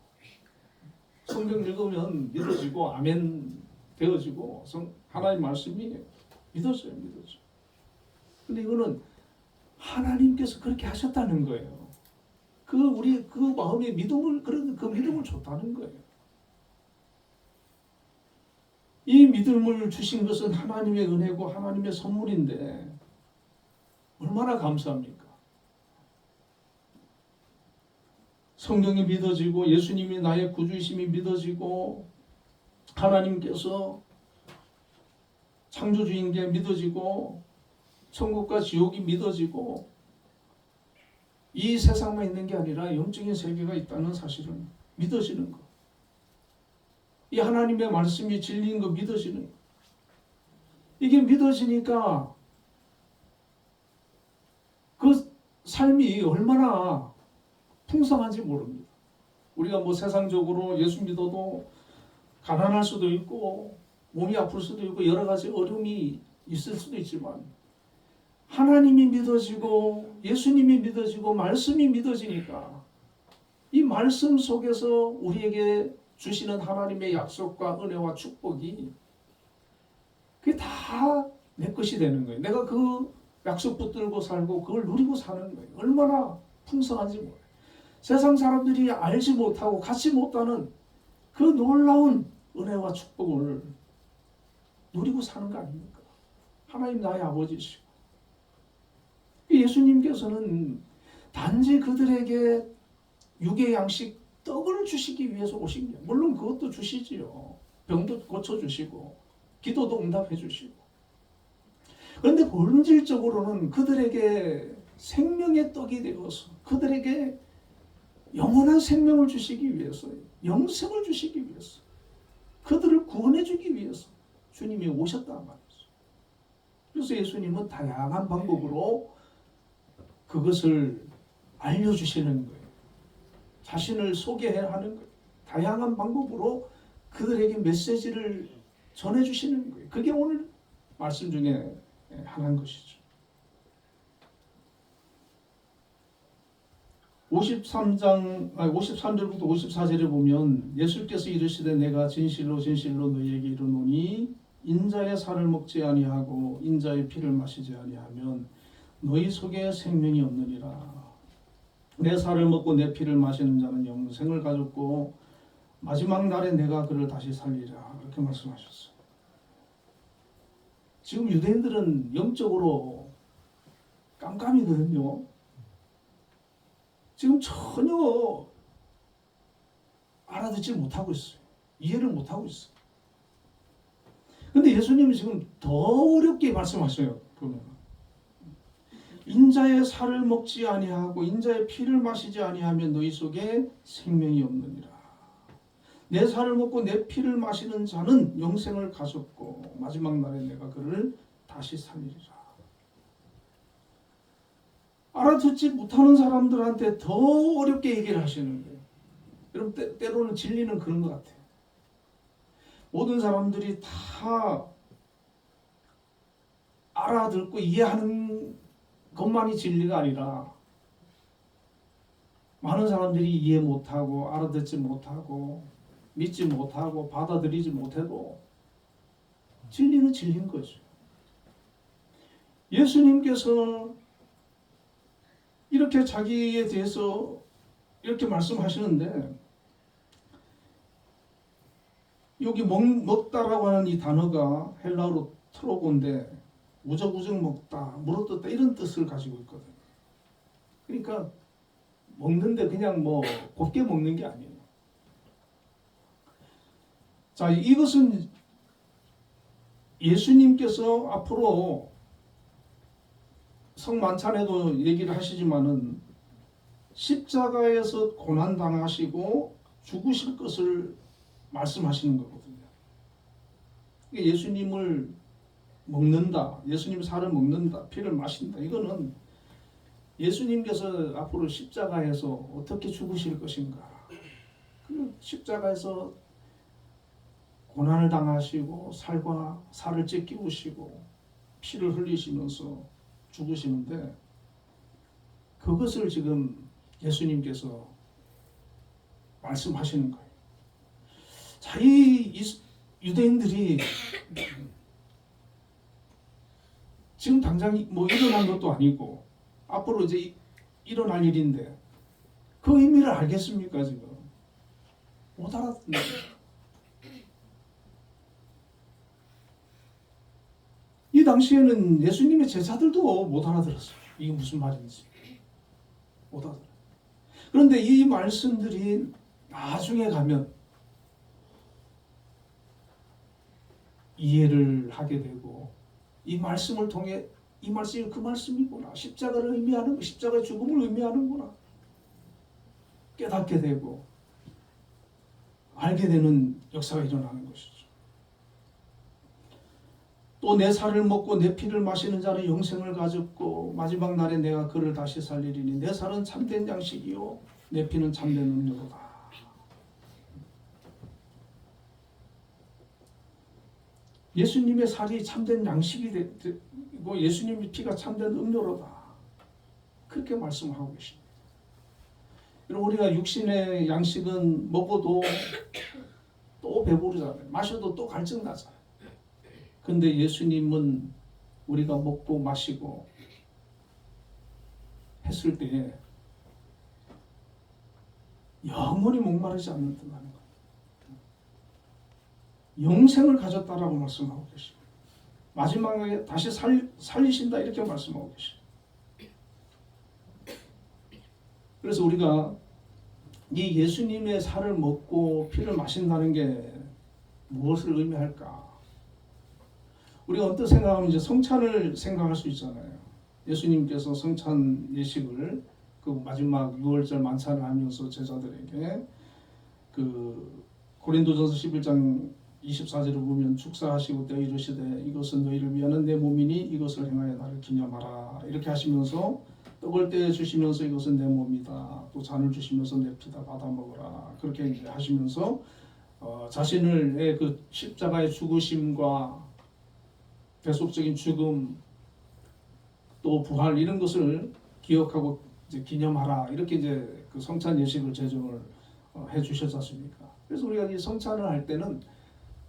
성경 읽으면 믿어지고 아멘 되어지고 하나님 말씀이 믿어져요. 근데 이거는 하나님께서 그렇게 하셨다는 거예요. 우리 그 마음에 믿음을 그 믿음을 줬다는 거예요. 이 믿음을 주신 것은 하나님의 은혜고 하나님의 선물인데 얼마나 감사합니까? 성경이 믿어지고 예수님이 나의 구주이심이 믿어지고 하나님께서 창조주인 게 믿어지고 천국과 지옥이 믿어지고 이 세상만 있는 게 아니라 영적인 세계가 있다는 사실은 믿어지는 것. 이 하나님의 말씀이 진리인 거 믿어지는 것. 이게 믿어지니까 그 삶이 얼마나 풍성한지 모릅니다. 우리가 뭐 세상적으로 예수 믿어도 가난할 수도 있고 몸이 아플 수도 있고 여러 가지 어려움이 있을 수도 있지만 하나님이 믿어지고 예수님이 믿어지고 말씀이 믿어지니까 이 말씀 속에서 우리에게 주시는 하나님의 약속과 은혜와 축복이 그게 다 내 것이 되는 거예요. 내가 그 약속 붙들고 살고 그걸 누리고 사는 거예요. 얼마나 풍성한지 몰라요. 세상 사람들이 알지 못하고 갖지 못하는 그 놀라운 은혜와 축복을 누리고 사는 거 아닙니까? 하나님 나의 아버지시고 예수님께서는 단지 그들에게 육의 양식 떡을 주시기 위해서 오신 거예요. 물론 그것도 주시지요. 병도 고쳐주시고 기도도 응답해 주시고. 그런데 본질적으로는 그들에게 생명의 떡이 되어서 그들에게 영원한 생명을 주시기 위해서 영생을 주시기 위해서 그들을 구원해 주기 위해서 주님이 오셨단 말이죠. 그래서 예수님은 다양한 방법으로 그것을 알려주시는 거예요. 자신을 소개해야 하는 거예요. 다양한 방법으로 그들에게 메시지를 전해주시는 거예요. 그게 오늘 말씀 중에 하나인 것이죠. 53절부터 54절에 보면 예수께서 이르시되 내가 진실로 진실로 너희에게 이르노니 인자의 살을 먹지 아니하고 인자의 피를 마시지 아니하면 너희 속에 생명이 없느니라. 내 살을 먹고 내 피를 마시는 자는 영생을 가졌고 마지막 날에 내가 그를 다시 살리라. 이렇게 말씀하셨어요. 지금 유대인들은 영적으로 깜깜이거든요. 지금 전혀 알아듣지 못하고 있어요. 이해를 못하고 있어요. 근데 예수님이 지금 더 어렵게 말씀하셔요. 보면 인자의 살을 먹지 아니하고 인자의 피를 마시지 아니하면 너희 속에 생명이 없느니라. 내 살을 먹고 내 피를 마시는 자는 영생을 가졌고 마지막 날에 내가 그를 다시 살리리라. 알아듣지 못하는 사람들한테 더 어렵게 얘기를 하시는 거예요. 여러분 때로는 진리는 그런 것 같아요. 모든 사람들이 다 알아듣고 이해하는 것만이 진리가 아니라 많은 사람들이 이해 못하고 알아듣지 못하고 믿지 못하고 받아들이지 못해도 진리는 진리인 거죠. 예수님께서 이렇게 자기에 대해서 이렇게 말씀하시는데 여기 먹다라고 하는 이 단어가 헬라어로 트로고인데 우적우적 먹다, 물어뜯다 이런 뜻을 가지고 있거든요. 그러니까 먹는데 그냥 뭐 곱게 먹는 게 아니에요. 자, 이것은 예수님께서 앞으로 성만찬에도 얘기를 하시지만은 십자가에서 고난 당하시고 죽으실 것을 말씀하시는 거거든요. 예수님을 먹는다, 예수님 살을 먹는다, 피를 마신다. 이거는 예수님께서 앞으로 십자가에서 어떻게 죽으실 것인가. 그 십자가에서 고난을 당하시고 살을 찢기우시고 피를 흘리시면서 죽으시는데 그것을 지금 예수님께서 말씀하시는 거예요. 자, 이 유대인들이 지금 당장 뭐 일어난 것도 아니고 앞으로 이제 일어날 일인데 그 의미를 알겠습니까? 지금 못 알아듣는 거예요. 이 당시에는 예수님의 제자들도 못 알아들었어요. 이게 무슨 말인지 못 알아들어요. 그런데 이 말씀들이 나중에 가면 이해를 하게 되고 이 말씀을 통해 이 말씀이 그 말씀이구나. 십자가를 의미하는 거, 십자가의 죽음을 의미하는구나. 깨닫게 되고 알게 되는 역사가 일어나는 것이죠. 또 내 살을 먹고 내 피를 마시는 자는 영생을 가졌고 마지막 날에 내가 그를 다시 살리리니 내 살은 참된 양식이요 내 피는 참된 음료로다. 예수님의 살이 참된 양식이 되고 예수님의 피가 참된 음료로다. 그렇게 말씀하고 계십니다. 여러분 우리가 육신의 양식은 먹어도 또 배부르잖아요. 마셔도 또 갈증 나잖아요. 근데 예수님은 우리가 먹고 마시고 했을 때 영원히 목마르지 않는다는 거예요. 영생을 가졌다라고 말씀하고 계십니다. 마지막에 다시 살리신다 이렇게 말씀하고 계십니다. 그래서 우리가 이 예수님의 살을 먹고 피를 마신다는 게 무엇을 의미할까? 우리가 어떤 생각하면 이제 성찬을 생각할 수 있잖아요. 예수님께서 성찬 예식을 그 마지막 6월절 만찬을 하면서 제자들에게 그 고린도전서 11장 24절을 보면 축사하시고 때 이르시되 이것은 너희를 위하는 내 몸이니 이것을 행하여 나를 기념하라 이렇게 하시면서 떡을 떼어 주시면서 이것은 내 몸이다. 또 잔을 주시면서 내 피다 받아 먹으라. 그렇게 이제 하시면서 자신의 그 십자가의 죽으심과 계속적인 죽음 또 부활 이런 것을 기억하고 이제 기념하라. 이렇게 이제 그 성찬 예식을 제정을 해 주셨지 않습니까? 그래서 우리가 이 성찬을 할 때는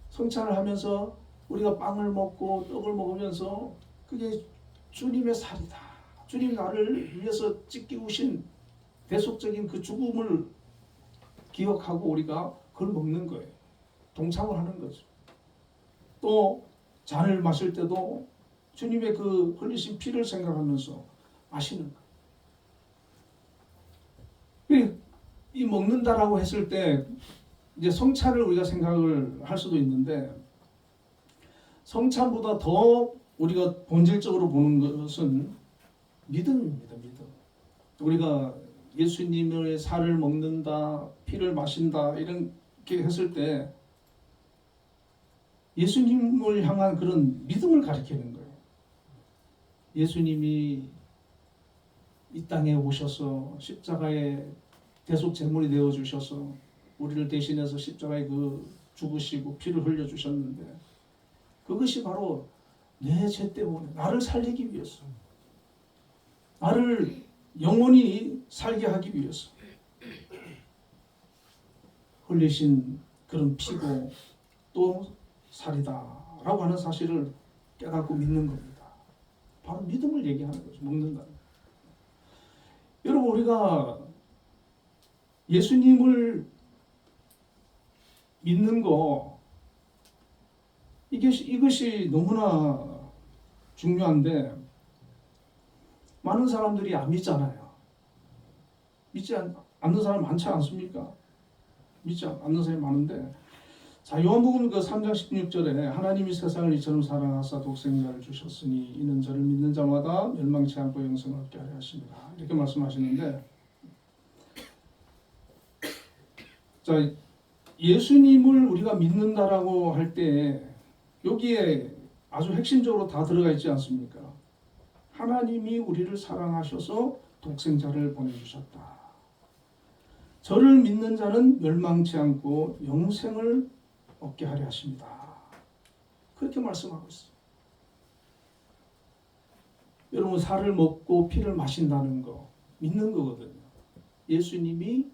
성찬을 하면서 우리가 빵을 먹고 떡을 먹으면서 그게 주님의 살이다. 주님 나를 위해서 찢기우신 대속적인 그 죽음을 기억하고 우리가 그걸 먹는 거예요. 동참을 하는 거죠. 또 잔을 마실 때도 주님의 그 흘리신 피를 생각하면서 마시는 거예요. 이 먹는다라고 했을 때 이제 성찬을 우리가 생각을 할 수도 있는데 성찬보다 더 우리가 본질적으로 보는 것은 믿음입니다. 믿음. 우리가 예수님의 살을 먹는다, 피를 마신다 이렇게 했을 때 예수님을 향한 그런 믿음을 가리키는 거예요. 예수님이 이 땅에 오셔서 십자가의 대속 제물이 되어 주셔서 우리를 대신해서 십자가에 그 죽으시고 피를 흘려 주셨는데 그것이 바로 내 죄 때문에 나를 살리기 위해서 나를 영원히 살게 하기 위해서 흘리신 그런 피고 또 살이다라고 하는 사실을 깨닫고 믿는 겁니다. 바로 믿음을 얘기하는 거죠. 먹는다. 여러분 우리가 예수님을 믿는 거 이것이 너무나 중요한데 많은 사람들이 안 믿잖아요. 믿지 않는 사람 많지 않습니까? 믿지 않는 사람이 많은데 자 요한복음 그 3장 16절에 하나님이 세상을 이처럼 사랑하사 독생자를 주셨으니 이는 저를 믿는 자마다 멸망치 않고 영생을 얻게 하려 하십니다. 이렇게 말씀하시는데 자 예수님을 우리가 믿는다라고 할 때 여기에 아주 핵심적으로 다 들어가 있지 않습니까? 하나님이 우리를 사랑하셔서 독생자를 보내주셨다. 저를 믿는 자는 멸망치 않고 영생을 얻게 하려 하십니다. 그렇게 말씀하고 있어요. 여러분 살을 먹고 피를 마신다는 거 믿는 거거든요. 예수님이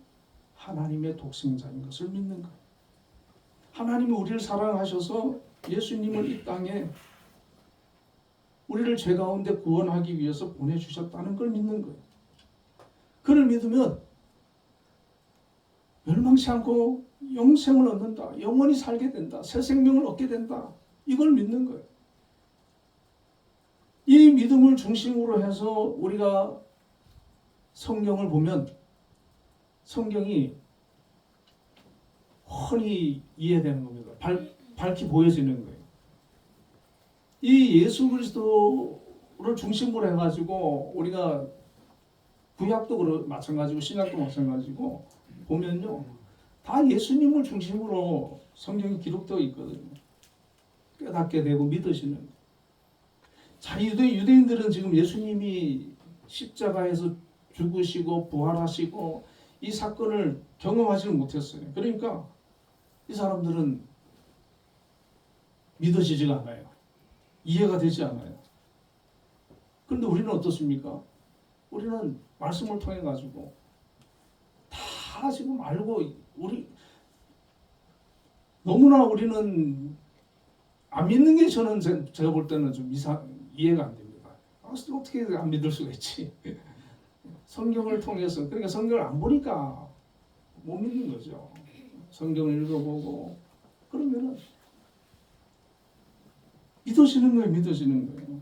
하나님의 독생자인 것을 믿는 거예요. 하나님이 우리를 사랑하셔서 예수님을 이 땅에 우리를 죄 가운데 구원하기 위해서 보내주셨다는 걸 믿는 거예요. 그를 믿으면 멸망치 않고 영생을 얻는다. 영원히 살게 된다. 새 생명을 얻게 된다. 이걸 믿는 거예요. 이 믿음을 중심으로 해서 우리가 성경을 보면 성경이 훤히 이해되는 겁니다. 밝히 보여지는 거예요. 이 예수 그리스도를 중심으로 해가지고 우리가 구약도 마찬가지고 신약도 마찬가지고 보면요 다 예수님을 중심으로 성경이 기록되어 있거든요. 깨닫게 되고 믿으시는 거예요. 자 유대인들은 지금 예수님이 십자가에서 죽으시고 부활하시고 이 사건을 경험하지는 못했어요. 그러니까 이 사람들은 믿어지지가 않아요. 이해가 되지 않아요. 그런데 우리는 어떻습니까? 우리는 말씀을 통해 가지고 다 지금 알고 너무나 우리는 안 믿는 게 저는 제가 볼 때는 좀 이해가 안 됩니다. 어떻게 안 믿을 수가 있지? 성경을 통해서 그러니까 성경을 안 보니까 못 믿는 거죠. 성경을 읽어보고 그러면은 믿어지는 거예요.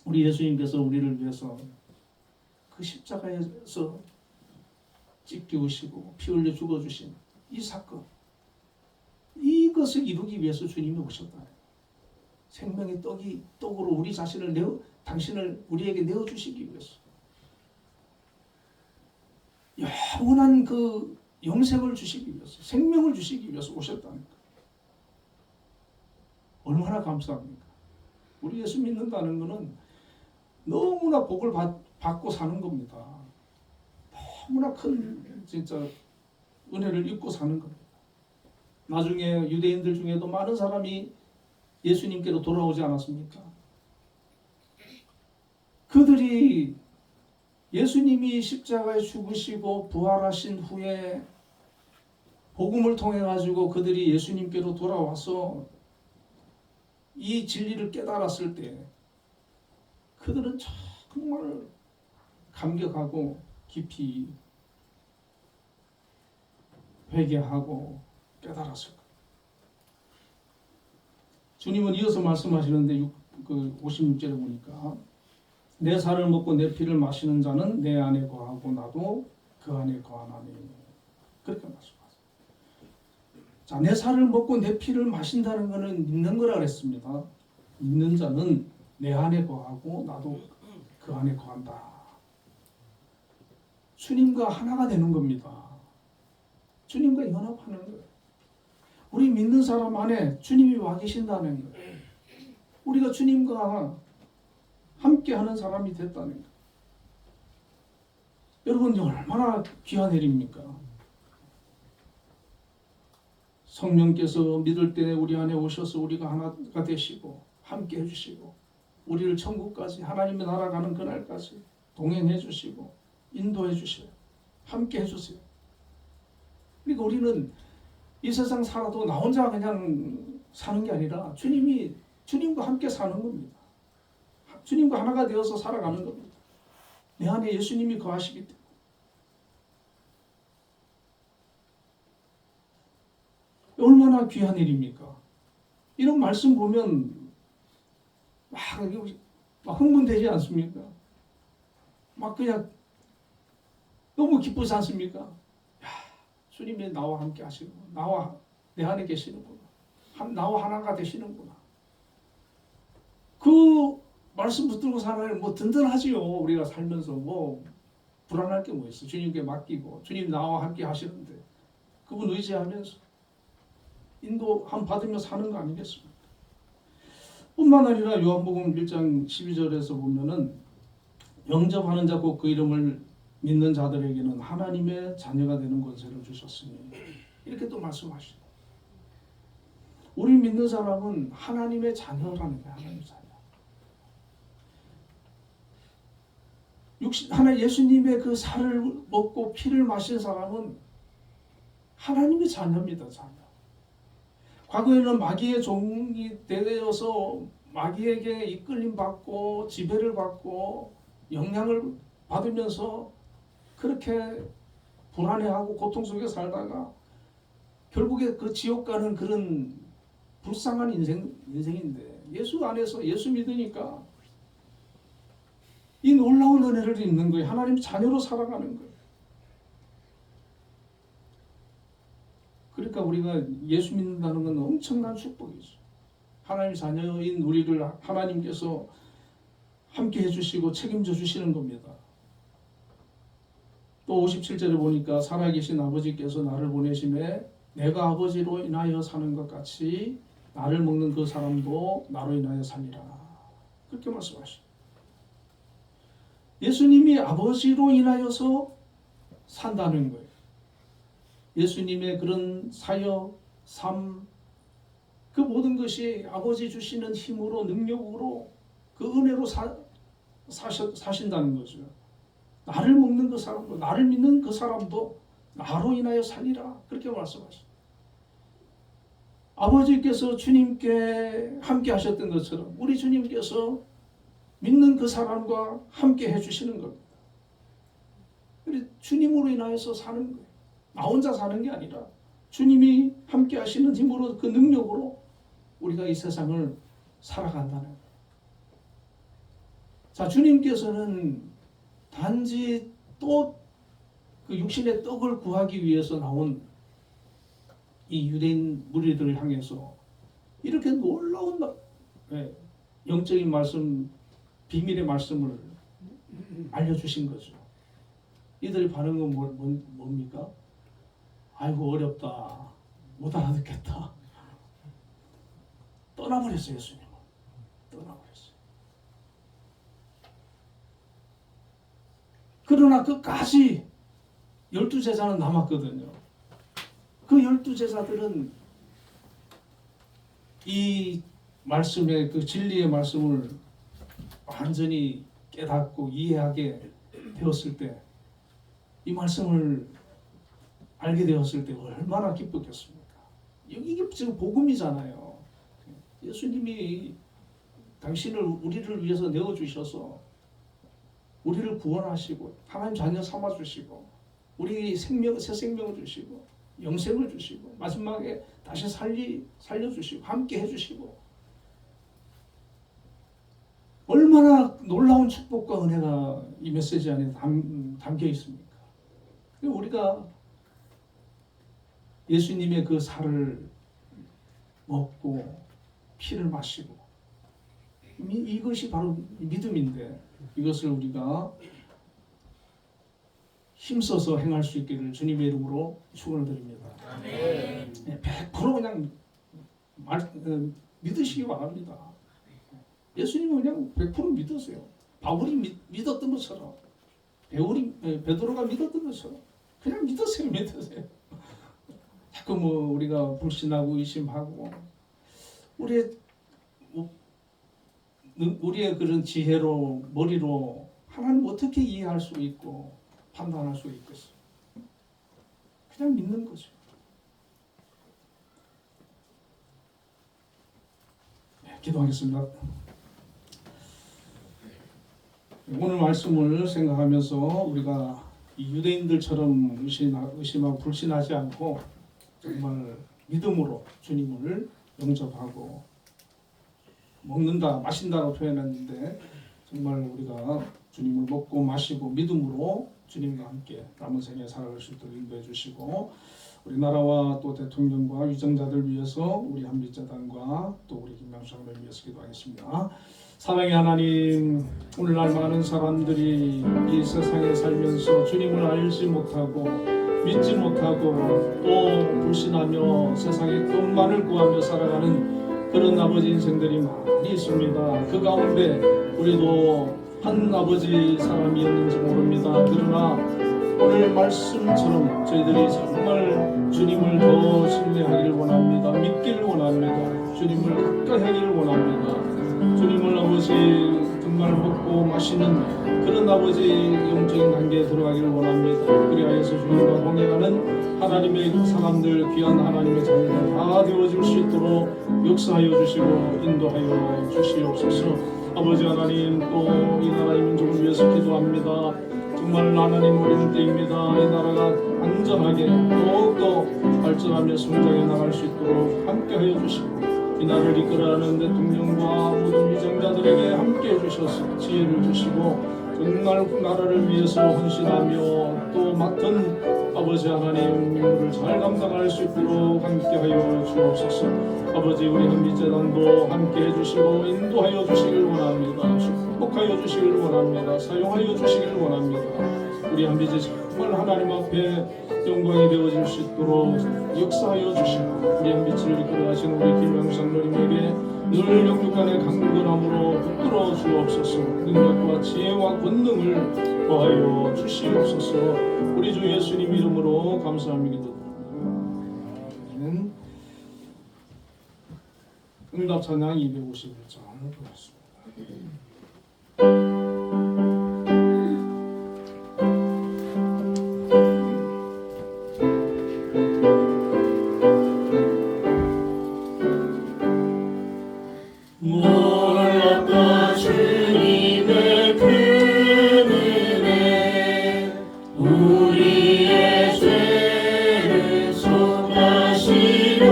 우리 예수님께서 우리를 위해서 그 십자가에서 찢기우시고 피 흘려 죽어주신 이 사건 이것을 이루기 위해서 주님이 오셨다. 생명의 떡으로 우리 자신을 당신을 우리에게 내어주시기 위해서 영원한 그 영생을 주시기 위해서 생명을 주시기 위해서 오셨다는 거예요. 얼마나 감사합니까? 우리 예수 믿는다는 것은 너무나 복을 받고 사는 겁니다. 너무나 큰 진짜 은혜를 입고 사는 겁니다. 나중에 유대인들 중에도 많은 사람이 예수님께로 돌아오지 않았습니까? 그들이 예수님이 십자가에 죽으시고 부활하신 후에 복음을 통해 가지고 그들이 예수님께로 돌아와서 이 진리를 깨달았을 때 그들은 정말 감격하고 깊이 회개하고 깨달았을 거예요. 주님은 이어서 말씀하시는데 56절에 보니까 내 살을 먹고 내 피를 마시는 자는 내 안에 거하고 나도 그 안에 거하나니 그렇게 말씀하세요. 자, 내 살을 먹고 내 피를 마신다는 것은 믿는 거라 그랬습니다. 믿는 자는 내 안에 거하고 나도 그 안에 거한다. 주님과 하나가 되는 겁니다. 주님과 연합하는 거예요. 우리 믿는 사람 안에 주님이 와 계신다는 거예요. 우리가 주님과 함께하는 사람이 됐다는 거예요. 여러분 얼마나 귀한 일입니까? 성령께서 믿을 때 우리 안에 오셔서 우리가 하나가 되시고 함께 해주시고 우리를 천국까지 하나님의 나라 가는 그날까지 동행해 주시고 인도해 주셔요. 함께 해주세요. 그러니까 우리는 이 세상 살아도 나 혼자 그냥 사는 게 아니라 주님과 함께 사는 겁니다. 주님과 하나가 되어서 살아가는 겁니다. 내 안에 예수님이 거하시기 때문에. 얼마나 귀한 일입니까? 이런 말씀 보면 막 흥분되지 않습니까? 막 그냥 너무 기쁘지 않습니까? 야, 주님이 나와 함께 하시는구나. 나와 내 안에 계시는구나. 나와 하나가 되시는구나. 그 말씀 붙들고 살아야 뭐 든든하지요. 우리가 살면서 뭐 불안할 게 뭐 있어. 주님께 맡기고 주님 나와 함께 하시는데 그분 의지하면서 인도함 받으며 사는 거 아니겠습니까? 뿐만 아니라 요한복음 1장 12절에서 보면은 영접하는 자 곧 그 이름을 믿는 자들에게는 하나님의 자녀가 되는 권세를 주셨으니 이렇게 또 말씀하시죠. 우리 믿는 사람은 하나님의 자녀라는 거예요. 하나님의 자녀. 예수님의 그 살을 먹고 피를 마신 사람은 하나님의 자녀입니다. 자녀. 과거에는 마귀의 종이 되어서 마귀에게 이끌림 받고 지배를 받고 영향을 받으면서 그렇게 불안해하고 고통 속에 살다가 결국에 그 지옥 가는 그런 불쌍한 인생인데 예수 안에서 예수 믿으니까 이 놀라운 은혜를 입는 거예요. 하나님 자녀로 살아가는 거예요. 그러니까 우리가 예수 믿는다는 건 엄청난 축복이죠. 하나님 자녀인 우리를 하나님께서 함께 해주시고 책임져 주시는 겁니다. 또 57절에 보니까 살아계신 아버지께서 나를 보내심에 내가 아버지로 인하여 사는 것 같이 나를 먹는 그 사람도 나로 인하여 살리라. 그렇게 말씀하시죠. 예수님이 아버지로 인하여서 산다는 거예요. 예수님의 그런 사역, 삶, 그 모든 것이 아버지 주시는 힘으로 능력으로 그 은혜로 사신다는 거죠. 나를 먹는 그 사람도 나를 믿는 그 사람도 나로 인하여 살리라. 그렇게 말씀하시죠. 아버지께서 주님께 함께 하셨던 것처럼 우리 주님께서 믿는 그 사람과 함께 해주시는 겁니다. 주님으로 인하여서 사는 거예요. 나 혼자 사는 게 아니라 주님이 함께 하시는 힘으로 그 능력으로 우리가 이 세상을 살아간다는 거예요. 자, 주님께서는 단지 또 그 육신의 떡을 구하기 위해서 나온 이 유대인 무리들을 향해서 이렇게 놀라운 영적인 말씀, 비밀의 말씀을 알려주신 거죠. 이들의 반응은 뭡니까? 아이고 어렵다. 못 알아듣겠다. 떠나버렸어요. 예수님은. 떠나버렸어요. 그러나 끝까지 12제자는 남았거든요. 그 12제자들은 이 말씀의 그 진리의 말씀을 완전히 깨닫고 이해하게 되었을 때, 이 말씀을 알게 되었을 때 얼마나 기뻤겠습니까? 이게 지금 복음이잖아요. 예수님이 당신을 우리를 위해서 내어주셔서 우리를 구원하시고 하나님 자녀 삼아주시고 우리 새 생명을 주시고 영생을 주시고 마지막에 다시 살려주시고 함께 해주시고, 얼마나 놀라운 축복과 은혜가 이 메시지 안에 담겨 있습니까? 우리가 예수님의 그 살을 먹고 피를 마시고, 이것이 바로 믿음인데, 이것을 우리가 힘써서 행할 수 있기를 주님의 이름으로 축원을 드립니다. 100% 그냥 믿으시기 바랍니다. 예수님은 그냥 100% 믿으세요. 바울이 믿었던 것처럼, 베드로가 믿었던 것처럼 그냥 믿으세요. 자꾸 우리가 불신하고 의심하고 우리의 그런 지혜로 머리로 하나님 어떻게 이해할 수 있고 판단할 수 있겠어요? 그냥 믿는 거죠. 네, 기도하겠습니다. 오늘 말씀을 생각하면서 우리가 이 유대인들처럼 의심하고 불신하지 않고 정말 믿음으로 주님을 영접하고, 먹는다, 마신다고 표현했는데 정말 우리가 주님을 먹고 마시고 믿음으로 주님과 함께 남은 생에 살아갈 수 있도록 인도해 주시고, 우리나라와 또 대통령과 위정자들 위해서 우리 한빛재단과 또 우리 김명수 장로를 위해서 기도하겠습니다. 사랑의 하나님, 오늘날 많은 사람들이 이 세상에 살면서 주님을 알지 못하고 믿지 못하고 또 불신하며 세상의 것만을 구하며 살아가는 그런 아버지 인생들이 많이 있습니다. 그 가운데 우리도 한 아버지 사람이었는지 모릅니다. 그러나 오늘 말씀처럼 저희들이 정말 주님을 더 신뢰하기를 원합니다. 믿기를 원합니다. 주님을 가까이 하기를 원합니다. 주님을 아버지 정말 먹고 마시는 그런 아버지 영적인 관계에 들어가기를 원합니다. 그리하여서 주님과 동행하는 하나님의 사람들, 귀한 하나님의 자녀들 다 되어질 수 있도록 역사하여 주시고 인도하여 주시옵소서. 아버지 하나님, 또 이 나라의 민족을 위해서 기도합니다. 정말 하나님 우리는 때입니다. 이 나라가 안전하게 더욱더 발전하며 성장해 나갈 수 있도록 함께하여 주시고, 이 나라를 이끌어가는 대통령과 모든 위정자들에게 함께해 주셔서 지혜를 주시고 정말 나라를 위해서 헌신하며 또 맡은 아버지 하나님 임무를 잘 감당할 수 있도록 함께하여 주옵소서. 아버지 우리 한빛재단도 함께해 주시고 인도하여 주시길 원합니다. 축복하여 주시길 원합니다. 사용하여 주시길 원합니다. 우리 한빛이 정말 하나님 앞에 영광이 되어질 수 있도록 역사하여 주시고, 우리 한빛을 이끌어가시는 우리 김명수 장로님에게 늘 영육간의 강건함으로 붙들어 주옵소서. 능력과 지혜와 권능을 더하여 주시옵소서. 우리 주 예수님 이름으로 감사하며 기도드립니다. 응답 찬양 251장 보겠습니다. 놀랍다 주님의 큰 은혜, 우리의 죄를 속하시려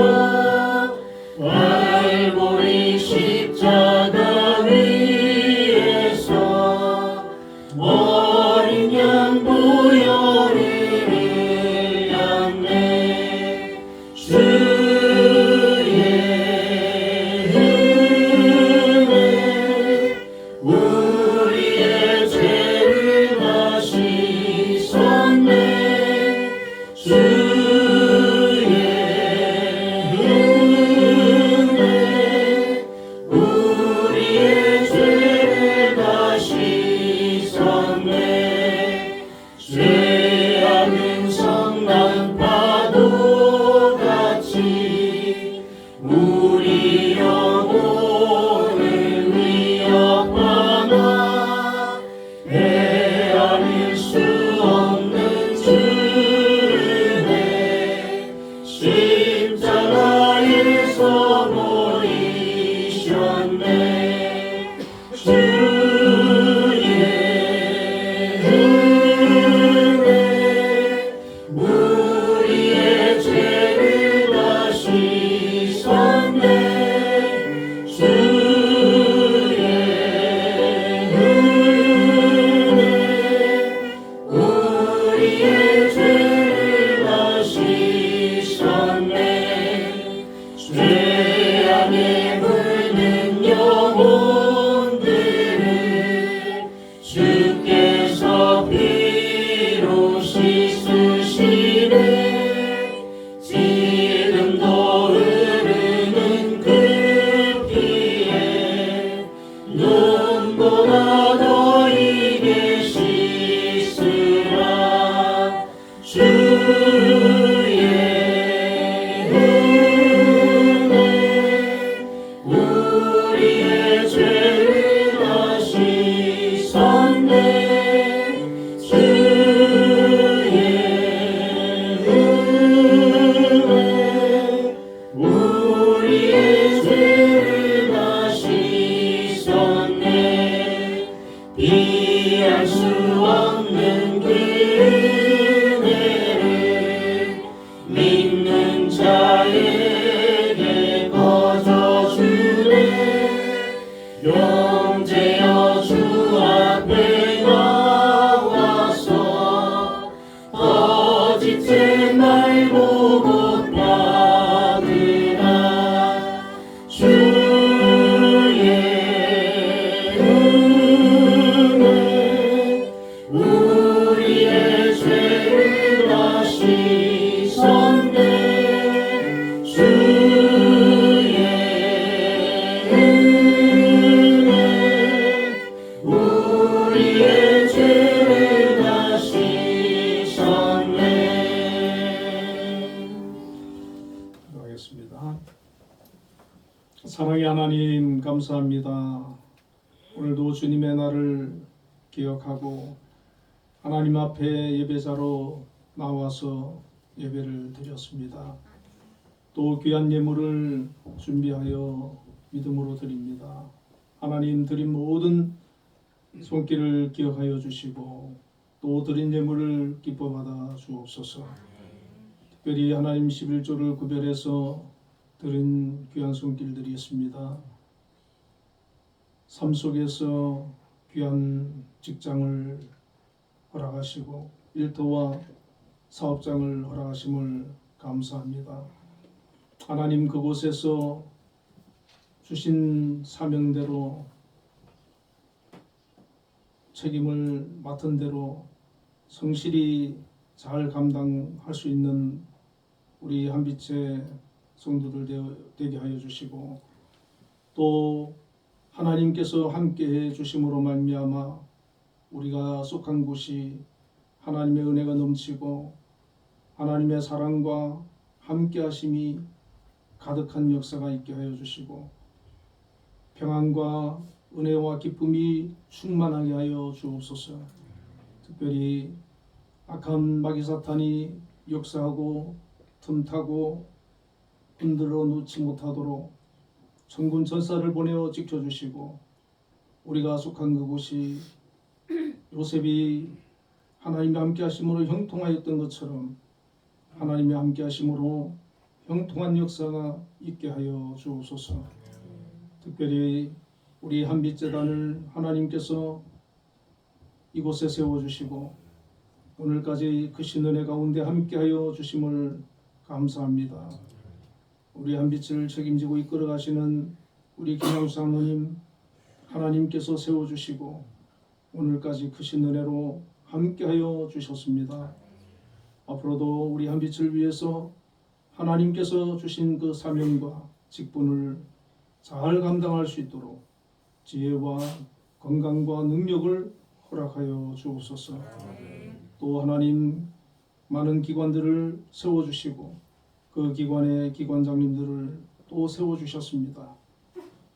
갈보리 십자가 위에서 어린 양 보혈을 흘렸네. 우리의 죄를 다시 쏟네. 주의 은혜, 우리의 죄를 다시 쏟네. 보고 받으라 주의 은혜 우리의 죄를 다 씻었네 주의 은혜 우리의 죄를 다 씻었네. 기도하겠습니다. 사랑의 하나님 감사합니다. 오늘도 주님의 날을 기억하고 하나님 앞에 예배자로 나와서 예배를 드렸습니다. 또 귀한 예물을 준비하여 믿음으로 드립니다. 하나님 드린 모든 손길을 기억하여 주시고 또 드린 예물을 기뻐 받아 주옵소서. 특별히 하나님 11조를 구별해서 드린 귀한 손길들이 있습니다. 삶 속에서 귀한 직장을 허락하시고 일터와 사업장을 허락하심을 감사합니다. 하나님 그곳에서 주신 사명대로 책임을 맡은 대로 성실히 잘 감당할 수 있는 우리 한빛의 성도들 되게 하여 주시고 또 하나님께서 함께해 주심으로 말미암아 우리가 속한 곳이 하나님의 은혜가 넘치고 하나님의 사랑과 함께하심이 가득한 역사가 있게 하여 주시고 평안과 은혜와 기쁨이 충만하게 하여 주옵소서. 특별히 악한 마귀 사탄이 역사하고 틈타고 흔들어 놓지 못하도록 천군 천사를 보내어 지켜주시고 우리가 속한 그곳이 요셉이 하나님의 함께하심으로 형통하였던 것처럼 하나님의 함께하심으로 형통한 역사가 있게 하여 주옵소서. 특별히 우리 한빛재단을 하나님께서 이곳에 세워주시고 오늘까지 크신 은혜 가운데 함께하여 주심을 감사합니다. 우리 한빛을 책임지고 이끌어 가시는 우리 김양수 장로님 하나님께서 세워주시고 오늘까지 크신 은혜로 함께하여 주셨습니다. 앞으로도 우리 한빛을 위해서 하나님께서 주신 그 사명과 직분을 잘 감당할 수 있도록 지혜와 건강과 능력을 허락하여 주옵소서. 또 하나님 많은 기관들을 세워주시고 그 기관의 기관장님들을 또 세워주셨습니다.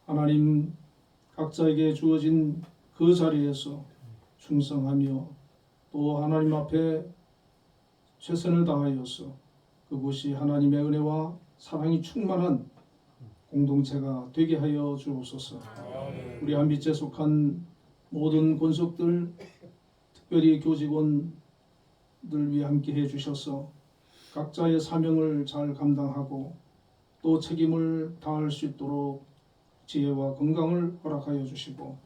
하나님 각자에게 주어진 그 자리에서 충성하며 또 하나님 앞에 최선을 다하여서 그곳이 하나님의 은혜와 사랑이 충만한 공동체가 되게 하여 주옵소서. 우리 한빛에 속한 모든 권속들 특별히 교직원들 위해 함께 해주셔서 각자의 사명을 잘 감당하고 또 책임을 다할 수 있도록 지혜와 건강을 허락하여 주시고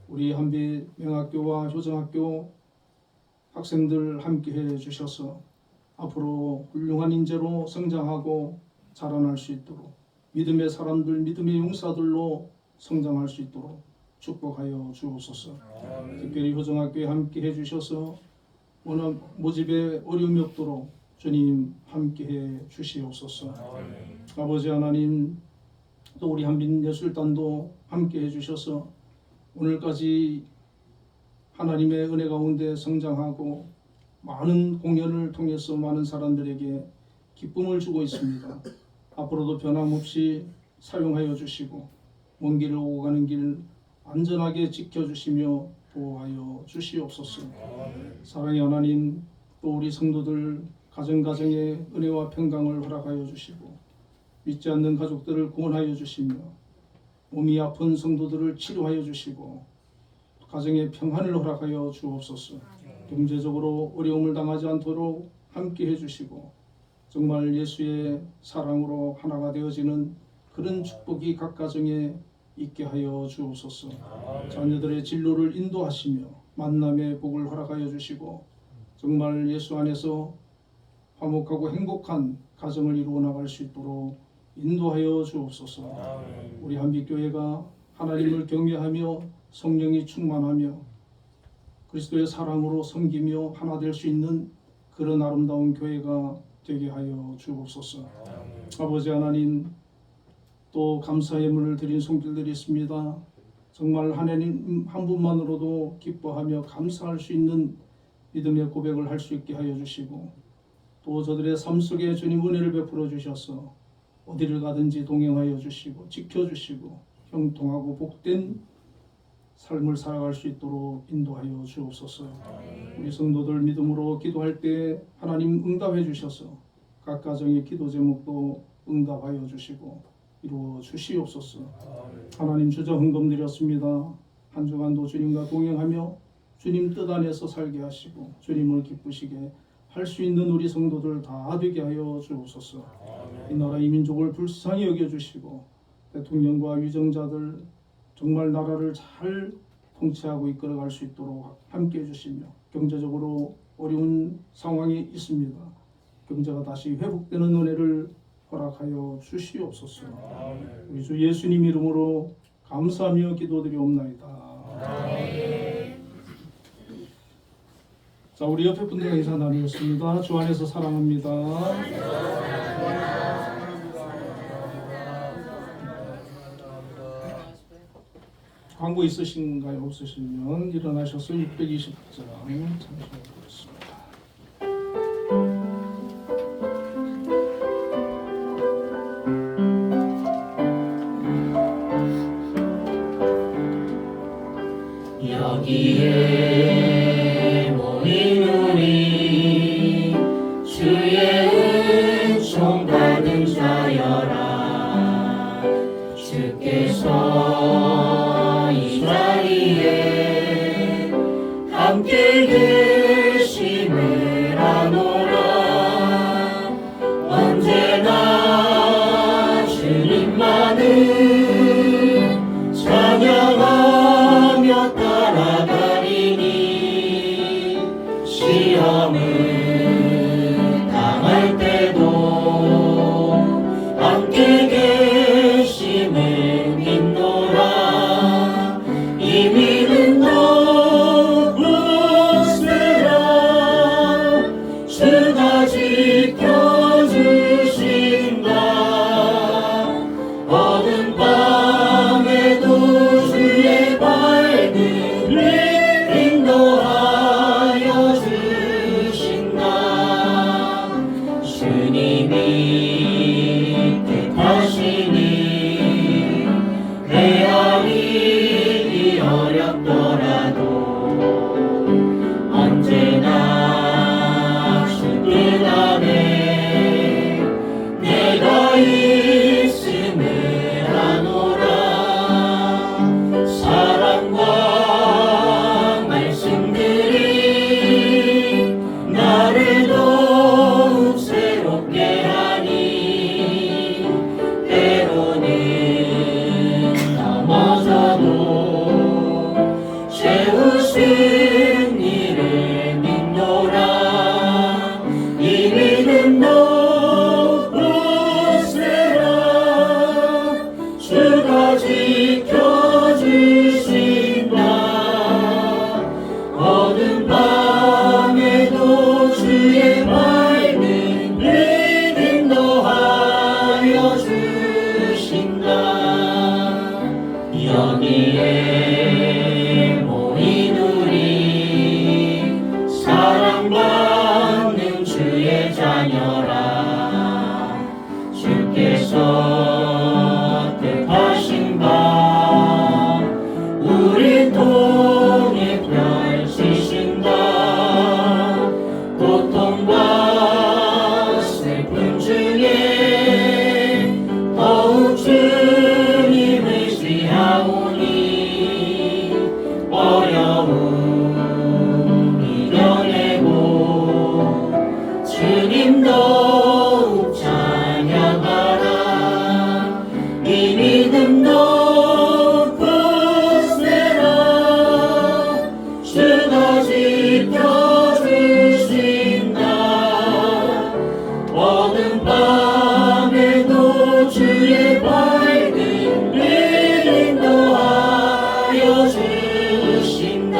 우리 한빛 명학교와 효정학교 학생들 함께 해주셔서 앞으로 훌륭한 인재로 성장하고 자라날 수 있도록 믿음의 사람들, 믿음의 용사들로 성장할 수 있도록 축복하여 주옵소서. 특별히 효정학교에 함께 해주셔서 오늘 모집에 어려움이 없도록 주님 함께해 주시옵소서. 아버지 하나님 또 우리 한빛예술단도 함께해 주셔서 오늘까지 하나님의 은혜 가운데 성장하고 많은 공연을 통해서 많은 사람들에게 기쁨을 주고 있습니다. 앞으로도 변함없이 사용하여 주시고 먼 길을 오고 가는 길 안전하게 지켜주시며 보호하여 주시옵소서. 사랑의 하나님 또 우리 성도들 가정가정의 은혜와 평강을 허락하여 주시고 믿지 않는 가족들을 구원하여 주시며 몸이 아픈 성도들을 치료하여 주시고 가정의 평안을 허락하여 주옵소서. 경제적으로 어려움을 당하지 않도록 함께 해주시고 정말 예수의 사랑으로 하나가 되어지는 그런 축복이 각 가정에 있게 하여 주옵소서. 자녀들의 진로를 인도하시며 만남의 복을 허락하여 주시고 정말 예수 안에서 화목하고 행복한 가정을 이루어 나갈 수 있도록 인도하여 주옵소서. 우리 한빛교회가 하나님을 경외하며 성령이 충만하며 그리스도의 사랑으로 섬기며 하나 될 수 있는 그런 아름다운 교회가 되게 하여 주옵소서. 아버지 하나님, 또 감사의 예물을 드린 손길들이 있습니다. 정말 하나님 한 분만으로도 기뻐하며 감사할 수 있는 믿음의 고백을 할 수 있게 하여 주시고, 또 저들의 삶 속에 주님 은혜를 베풀어 주셔서 어디를 가든지 동행하여 주시고 지켜주시고 형통하고 복된 삶을 살아갈 수 있도록 인도하여 주옵소서. 우리 성도들 믿음으로 기도할 때 하나님 응답해 주셔서 각 가정의 기도 제목도 응답하여 주시고 이루어 주시옵소서. 하나님 주저 헌금 드렸습니다. 한 주간도 주님과 동행하며 주님 뜻 안에서 살게 하시고 주님을 기쁘시게 할 수 있는 우리 성도들 다 되게 하여 주옵소서. 이 나라 이 민족을 불쌍히 여겨주시고 대통령과 위정자들 정말 나라를 잘 통치하고 이끌어갈 수 있도록 함께해 주시며, 경제적으로 어려운 상황이 있습니다. 경제가 다시 회복되는 은혜를 허락하여 주시옵소서. 우리 주 예수님 이름으로 감사하며 기도드리옵나이다. 자, 우리 옆에 분들과 인사 나누겠습니다. 주 안에서 사랑합니다. 광고 있으신가요? 없으시면 일어나셔서 620장 참석하겠습니다. 여기에 모인 우리 주의 은총 받은 자여라. 주께서 이 자리에 함께 계심을 아노라. 언제나 주님만을 찬양하며 따라가리니 시험을 당할 때도 함께 계심을 믿노라. 이 믿음도 굳세라. 주가 지켜주신다. 어두운 밤에도 주의 밝은 인도하여 주신다. 주님이 뜻하시니 헤아리기 어렵더라도 언제나 주 뜻 안에 내가 있음을 아노라. 사랑과 말씀들이 나를 더욱 새롭게 하니 때로는 넘어져도 채우신 이를 믿노라. 이 믿음도 굳세라. 주가 지켜주신다. 어두운 밤에도 주의 밝은 빛 인도하여 주신다. 여기에 모인 우리 사랑받는 주의 자녀라. 주께서 뜻하신 바 우리 통해 펼치신다. 고통과 슬픔 중에 더욱 주님 의지하오니 어려움 이겨내고 주님 더욱 찬양하라. 이 믿음도 굳세라. 밤에도 주의 밝은 빛 인도하여 주신다.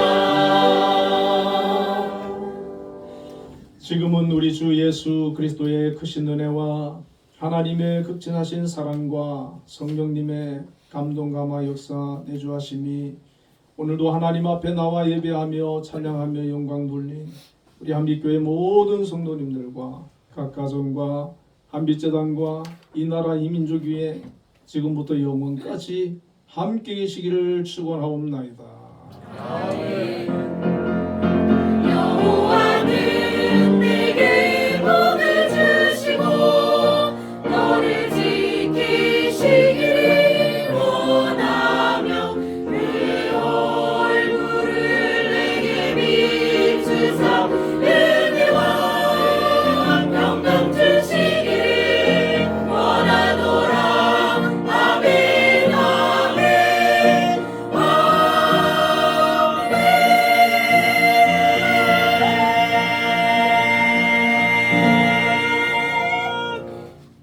지금은 우리 주 예수 그리스도의 크신 은혜와 하나님의 극진하신 사랑과 성령님의 감동 감화 역사 내주하심이 오늘도 하나님 앞에 나와 예배하며 찬양하며 영광 돌린 우리 한빛교회 모든 성도님들과 각 가정과 한빛재단과 이 나라 이 민족 위에 지금부터 영원까지 함께 계시기를 축원하옵나이다.